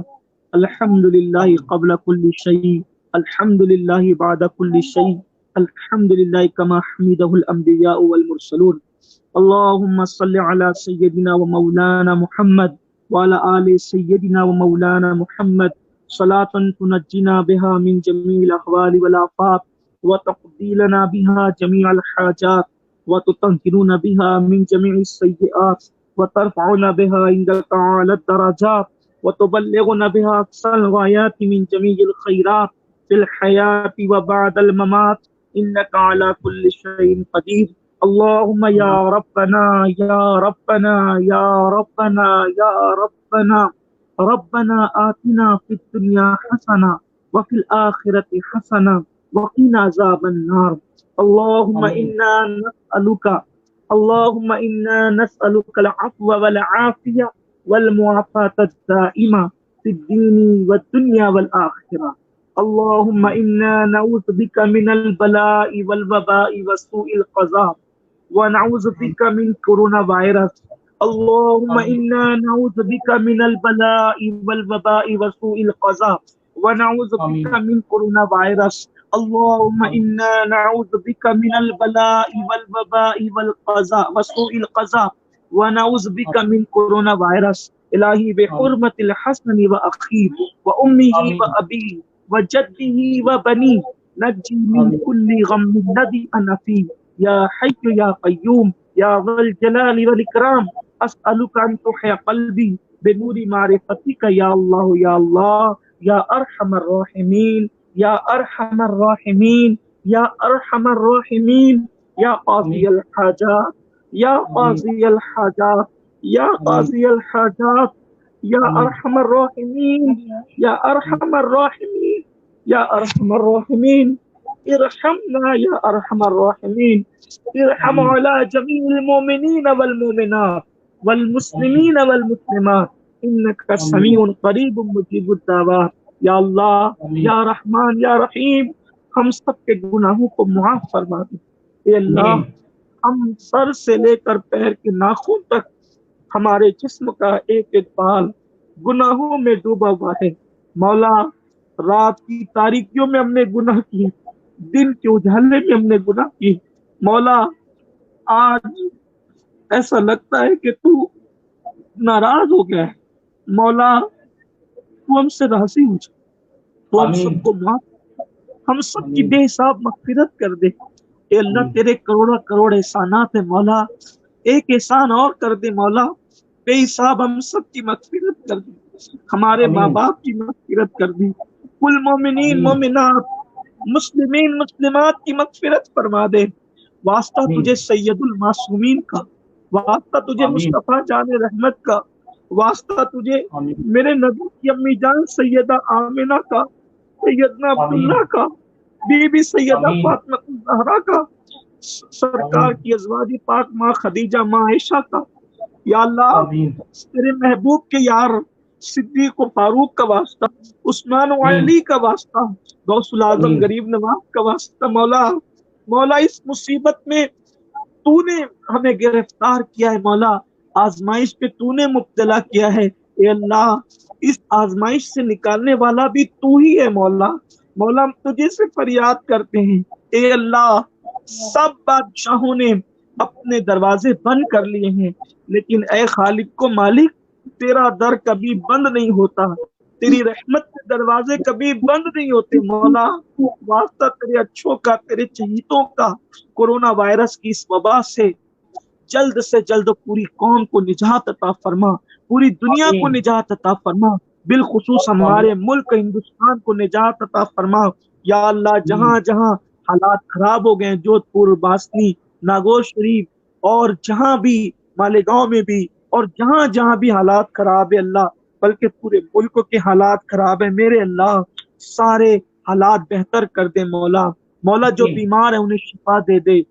الحمد للہ قبل کل شیء، الحمد للہ بعد کل شیء، الحمد للہ کما حمدہ الانبیاء والمرسلون۔ اللہم صل علی سیدنا و مولانا محمد وعلی آل سیدنا و مولانا محمد، صلاۃ تنجینا بها من جمیع الاحوال والآفات وتقضی لنا بها جمیع الحاجات وتطهرنا بها من جميع السيئات وترفعنا بها عندك أعلى الدرجات وتبلغنا بها أقصى الغايات من جميع الخيرات في الحياة وبعد الممات، إنك على كل شيء قدير۔ اللهم يا ربنا يا ربنا يا ربنا يا ربنا ربنا آتنا في الدنيا حسنة وفي الآخرة حسنة وقنا عذاب النار۔ اللهم إنا نسألك العفو والعافية والمعافاة الدائمة في الدين والدنيا والآخرة۔ اللهم إنا نعوذ بك من البلاء والوباء وسوء القضاء ونعوذ بك من كورونا فيروس۔ اللهم إنا نعوذ بك من البلاء والوباء وسوء القضاء ونعوذ بك من كورونا فيروس۔ اللهم إنا نعوذ بك من البلاء والوباء والقضاء وسوء القضاء ونعوذ بك من كورونا فيروس۔ الہی بحرمة الحسن وأخيه وأمه وأبيه وجده وبنيه نجي من كل غم الذي أنا فيه، يا حي يا قيوم يا ذا الجلال والإكرام، أسألك أن تحيي قلبي بنور معرفتك يا الله يا الله يا أرحم الراحمين يا أرحم الراحمين يا أرحم الراحمين، يا قاضي الحاجات يا قاضي الحاجات يا قاضي الحاجات يا أرحم الراحمين يا أرحم الراحمين يا أرحم الراحمين، ارحمنا يا أرحم الراحمين، ارحم على جميع المؤمنين والمؤمنات والمسلمين والمسلمات، إنك سميع قريب مجيب الدعوات۔ یا اللہ یا رحمان یا رحیم، ہم سب کے گناہوں کو معاف فرما دے۔ اے اللہ، ہم سر سے لے کر پیر کے ناخن تک ہمارے جسم کا ایک ایک بال گناہوں میں ڈوبا ہوا ہے۔ مولا، رات کی تاریکیوں میں ہم نے گناہ کیے، दिन के उजाले में हमने गुनाह किए। मौला आज ऐसा लगता है कि तू नाराज हो गया है। मौला तू हमसे राजी हो जा, तू हम आमीन सबको माफ, हम सब की आमीन बेहिसाब मगफिरत कर दे। ए अल्लाह आमीन तेरे करोड़ा करोड़ एहसानात है मौला, एक एहसान और कर दे मौला, बेहिसाब हम सब की मगफिरत कर दे, हमारे माँ आमीन बाप की मगफिरत कर दे, कुल मोमिनीन आमीन मोमिनात मुस्लिमीन मुस्लिमात की मगफिरत फरमा दे। वास्ता आमीन तुझे सैयदुल मासूमीन का, वास्ता तुझे आमीन मुस्तफा जाने रहमत का, वास्ता तुझे आमीन मेरे नबी की अम्मी जान सैयदा आमिना का, सैयदना आमीन अब्दुल्ला का, बीबी सैयदा आमीन फातिमा ज़हरा का, सरकार आमीन की अज़वाज पाक माँ खदीजा माँ आयशा का। या अल्लाह आमीन तेरे महबूब के यार सिद्दीक और फारूक का वास्ता, उस्मान और आमीन अली का वास्ता, गौसुल आजम आमीन गरीब नवाज का वास्ता। मौला मौला इस मुसीबत में तूने हमें गिरफ्तार किया है मौला, आजमाइश पे तूने मुब्तला किया है। ए अल्लाह इस आजमाइश से निकालने वाला भी तू ही है मौला। मौला हम तुझे से फरियाद करते हैं। ए अल्लाह सब बादशाहों ने अपने दरवाजे बंद कर लिए हैं, लेकिन ए खालिक को मालिक तेरा दर कभी बंद नहीं होता, तेरी रहमत के दरवाजे कभी बंद नहीं होते। मौला वास्ता तेरे अच्छों का, तेरे चहीतों का, कोरोना वायरस की इस वबा से जल्द से जल्द पूरी कौम को निजात अता फरमा, पूरी दुनिया को आमीन निजात अता फरमा, बिलखुसूस आमीन हमारे मुल्क हिंदुस्तान को निजात अता फरमा। या अल्लाह आमीन जहां जहां हालात खराब हो गए, जोधपुर, बासनी, नागौर शरीफ और जहां भी मालेगांव में भी, और जहां जहां भी हालात खराब है अल्लाह, बल्कि पूरे मुल्क के हालात खराब है, मेरे अल्लाह सारे हालात बेहतर कर दे मौला। मौला जो आमीन बीमार है उन्हें शिफा दे दे।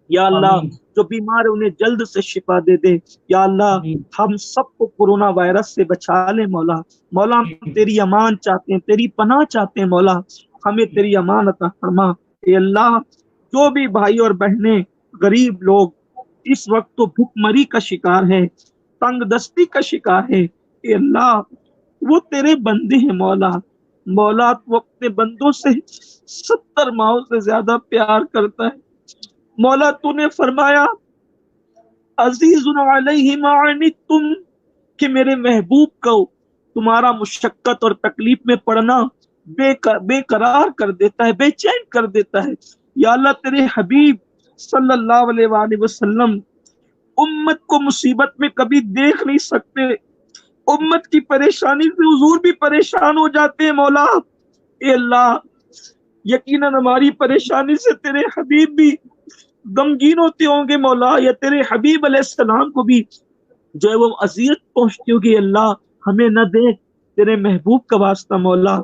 या अल्लाह आमीन जो बीमार है उन्हें जल्द से शिफा दे दे। या अल्लाह आमीन हम सबको कोरोना वायरस से बचा ले मौला। मौला हम तेरी अमान चाहते हैं, तेरी पनाह चाहते हैं मौला, हमें तेरी अमान अता फरमा। ए अल्लाह जो भी भाई और बहनें गरीब लोग इस वक्त तो भुखमरी का शिकार है, तंग दस्ती का शिकार है, ए अल्लाह वो तेरे बंदे हैं मौला। मौला वो अपने बंदों से 70 माओ से ज्यादा प्यार करता है। मौला तूने फरमाया अजीजुन अलैहि मा अनित्तुम, कि मेरे महबूब को तुम्हारा मुशक्कत और तकलीफ में पड़ना बेकरार कर देता है, बेचैन कर देता है। या अल्लाह तेरे हबीब सल्लल्लाहु अलैहि वसल्लम उम्मत को मुसीबत में कभी देख नहीं सकते, उम्मत की परेशानी से हुजूर भी परेशान हो जाते हैं मौला। ए अल्लाह यकीनन हमारी परेशानी से तेरे हबीब भी गमगीन होते होंगे मौला, या तेरे हबीब अलैहिस्सलाम को भी जो है वो अजियत पहुंचती होगी। अल्लाह हमें न देख, तेरे महबूब का वास्ता मौला,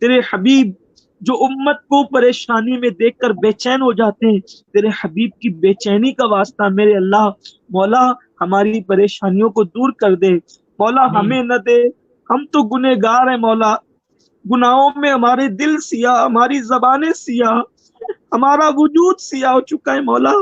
तेरे हबीब जो उम्मत को परेशानी में देखकर बेचैन हो जाते हैं, तेरे हबीब की बेचैनी का वास्ता मेरे अल्लाह मौला हमारी परेशानियों को दूर कर दे मौला, आमीन हमें न दे। हम तो गुनहगार हैं मौला, गुनाहों में हमारे दिल सिया, हमारी जबानें सिया, हमारा वजूद सिया हो चुका है मौला,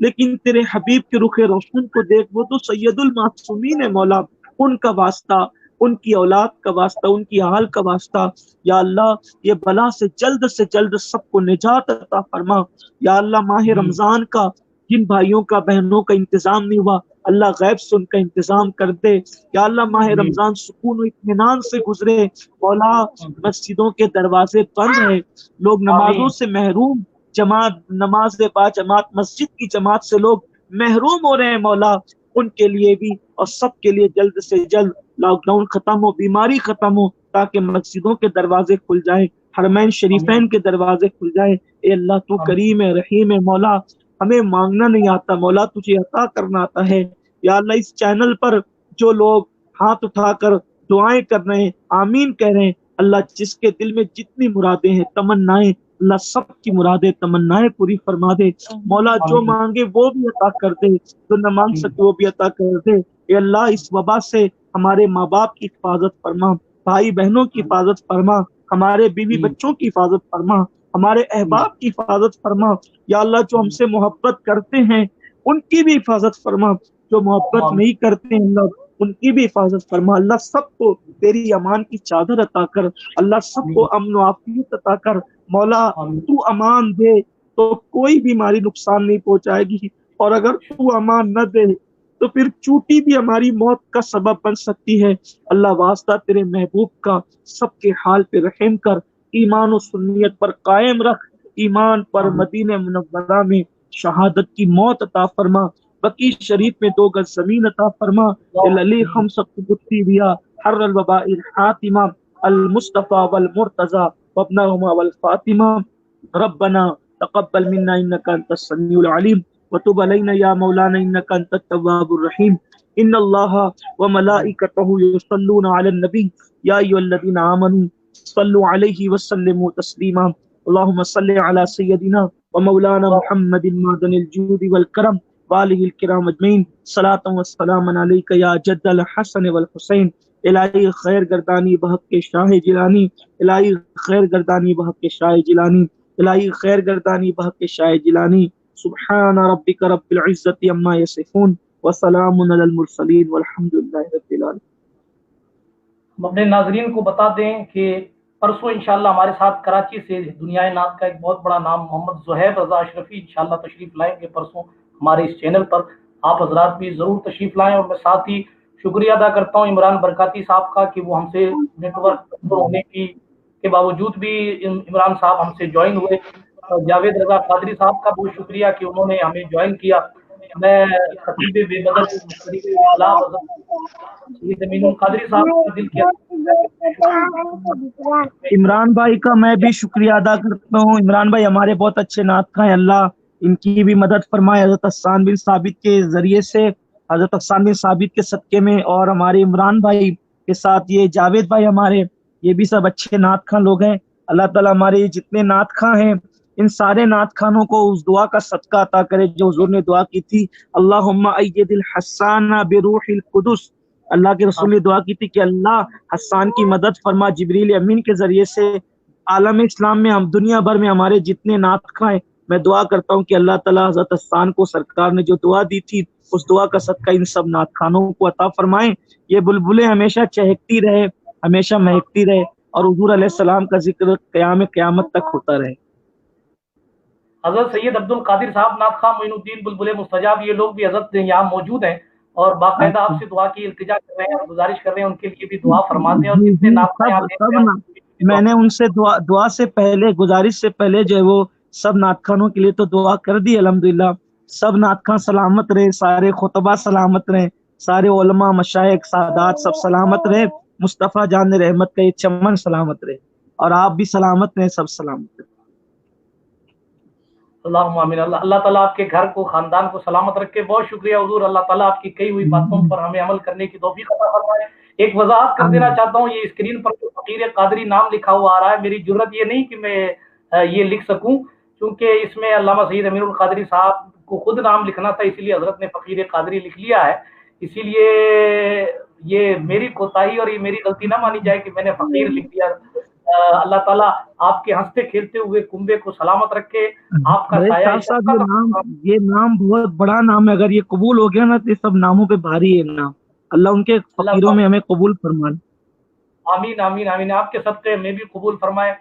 लेकिन तेरे हबीब के रुखे रोशन को देख, वो तो सैयदुल मासूमीन है मौला, उनका वास्ता, उनकी औलाद का वास्ता, उनकी हाल का वास्ता। या अल्लाह ये बला से जल्द सबको निजात अता फरमा। या अल्लाह माह आमीन रमजान का जिन भाइयों का बहनों का इंतजाम नहीं हुआ, अल्लाह गैब से उनका इंतजाम कर दे। या अल्लाह माह आमीन रमजान सुकून और इत्मीनान से गुजरे मौला। मस्जिदों के दरवाजे बंद है, लोग नमाजों आमीन से महरूम, जमात नमाज बा जमात मस्जिद की जमात से लोग महरूम हो रहे हैं मौला, उनके लिए भी और सबके लिए जल्द से जल्द लॉकडाउन खत्म हो, बीमारी खत्म हो, ताकि मस्जिदों के दरवाजे खुल जाए, हरमैन शरीफैन के दरवाजे खुल जाए। ए अल्लाह तू करीम है, रहीम है मौला, हमें मांगना नहीं आता मौला, तुझे अता करना आता है। या अल्लाह इस चैनल पर जो लोग हाथ उठाकर दुआएं कर रहे हैं, आमीन कह रहे हैं, अल्लाह जिसके दिल में जितनी मुरादें हैं, तमन्नाएं, अल्लाह सब की मुरादें तमन्नाएं पूरी फरमा दे मौला, जो आमीन मांगे वो भी अता कर दे, जो न मांग सके वो भी अता कर दे। ए अल्लाह इस वबा से हमारे माँ बाप की हिफाजत फरमा, भाई बहनों की हिफाजत फरमा, हमारे बीवी बच्चों की हिफाजत फरमा, हमारे अहबाब की हिफाजत फरमा। या अल्लाह जो हमसे मोहब्बत करते हैं उनकी भी हिफाजत फरमा, जो मोहब्बत नहीं करते हैं अल्लाह ان کی بھی حفاظت فرما اللہ، سب کو تیری امان کی چادر عطا کر اللہ، سب کو امن و عافیت عطا کر مولا، تو امان دے تو کوئی بیماری نقصان نہیں پہنچائے گی، اور اگر تو امان نہ دے تو پھر چوٹی بھی ہماری موت کا سبب بن سکتی ہے اللہ، واسطہ تیرے محبوب کا سب کے حال پہ رحم کر، ایمان و سنیت پر قائم رکھ، ایمان پر مدینہ منورہ میں شہادت کی موت عطا فرما، بقی شریف میں 2 گز زمین عطا فرما، العلی خمس قبطی بیا حر الوباء الحاتمہ المصطفى والمرتضى وابنهما والفاطمہ، ربنا تقبل منا انك انت السميع العليم وتب علينا يا مولانا انك انت التواب الرحيم، ان الله وملائكته يصلون على النبي يا ايها الذين امنوا صلوا عليه وسلموا تسليما، اللهم صل على سيدنا ومولانا محمد معدن الجود والكرم وآله الكرام اجمعین، صلاۃ والسلام علیک یا جد الحسن والحسین، الہی خیر گردانی بحق کے شاہ جیلانی، الہی خیر گردانی بحق کے شاہ جیلانی، الہی خیر گردانی بحق کے شاہ جیلانی، سبحان ربک رب العزت عما یصفون وسلام علی المرسلین والحمد للہ رب العالمین۔ ہم اپنے ناظرین کو بتا دیں کہ پرسوں انشاءاللہ ہمارے ساتھ کراچی سے دنیا نعت کا ایک بہت بڑا نام محمد زہیب رضا اشرفی انشاءاللہ تشریف لائیں گے پرسوں ہمارے اس چینل پر، آپ حضرات بھی ضرور تشریف لائیں، اور میں ساتھ ہی شکریہ ادا کرتا ہوں عمران برکاتی صاحب کا کہ وہ ہم سے نیٹ ورک ہونے کے باوجود بھی عمران صاحب ہم سے جوائن ہوئے، جاوید رضا قادری صاحب کا بہت شکریہ کہ انہوں نے ہمیں جوائن کیا، میں خطیب بے بدل زمین القادری صاحب کا دل کیا عمران بھائی کا میں بھی شکریہ ادا کرتا ہوں، عمران بھائی ہمارے بہت اچھے نعت خواں ہیں، اللہ ان کی بھی مدد فرمائے، حضرت حسان بن ثابت کے ذریعے سے، حضرت حسان بن ثابت کے صدقے میں، اور ہمارے عمران بھائی کے ساتھ یہ جاوید بھائی ہمارے، یہ بھی سب اچھے نعت خواں لوگ ہیں، اللہ تعالیٰ ہمارے جتنے نعت خواں ہیں ان سارے نعت خانوں کو اس دعا کا صدقہ عطا کرے جو حضور نے دعا کی تھی، اللہم اید الحسان بروح القدس، اللہ کے رسول نے دعا کی تھی کہ اللہ حسان کی مدد فرما جبریل امین کے ذریعے سے، عالم اسلام میں ہم دنیا بھر میں ہمارے جتنے نعت خواں ہیں، میں دعا کرتا ہوں کہ اللہ تعالیٰ حضرت حسان کو سرکار نے جو دعا دی تھی اس دعا کا صدقہ ان سب نعت خانوں کو عطا فرمائیں، یہ بلبلیں ہمیشہ چہکتی رہے، ہمیشہ مہکتی رہے، اور حضور علیہ السلام کا ذکر قیامت تک ہوتا رہے۔ حضرت سید عبد القادر صاحب نعت خواں، معین الدین بلبل مستجاب، یہ لوگ بھی حضرت یہاں موجود ہیں اور باقاعدہ آپ سے دعا کی التجا کر رہے ہیں اور گزارش کر رہے ہیں، ان کے لیے بھی دعا فرما دیں، اور جتنے نعت خواں میں نے ان سے دعا سے پہلے، گزارش سے پہلے جو ہے وہ سب نعت خانوں کے لیے تو دعا کر دی الحمدللہ، سب نعت خاں سلامت رہے، سارے خطبہ سلامت رہے، سارے علماء مشائخ سادات سب سلامت رہے، مصطفیٰ جان رحمت کا یہ چمن سلامت رہے، اور آپ بھی سلامت رہے، سب سلامت رہے۔ اللہم آمین۔ اللہ تعالیٰ آپ کے گھر کو، خاندان کو سلامت رکھے۔ بہت شکریہ حضور، اللہ تعالیٰ آپ کی کئی ہوئی باتوں پر ہمیں عمل کرنے کی توفیق عطا فرمائے۔ ایک وضاحت کر دینا چاہتا ہوں، یہ اسکرین پر فقیر قادری نام لکھا ہوا آ رہا ہے، میری جرت یہ نہیں کہ میں یہ لکھ سکوں، کیونکہ اس میں علامہ سید امیر القادری صاحب کو خود نام لکھنا تھا، اسی لیے حضرت نے فقیر قادری لکھ لیا ہے، اسی لیے یہ میری کوتاہی اور یہ میری غلطی نہ مانی جائے کہ میں نے فقیر لکھ دیا۔ اللہ تعالیٰ آپ کے ہنستے کھیلتے ہوئے کنبے کو سلامت رکھے، آپ کا سایہ۔ یہ نام بہت بڑا نام ہے، اگر یہ قبول ہو گیا نا تو یہ سب ناموں پہ بھاری ہے نام، اللہ ان کے فقیروں میں ہمیں قبول فرمائے۔ آمین آمین آمین، آپ کے صدقے میں بھی قبول فرمائے۔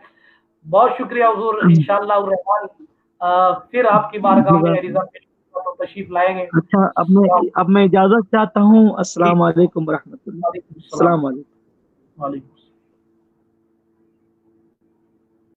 بہت شکریہ حضور، انشاءاللہ الرحمن پھر آپ کی بارگاہ میں رضا تشریف لائیں گے۔ اچھا، اب میں اجازت چاہتا ہوں، السلام علیکم ورحمۃ اللہ۔ السلام علیکم۔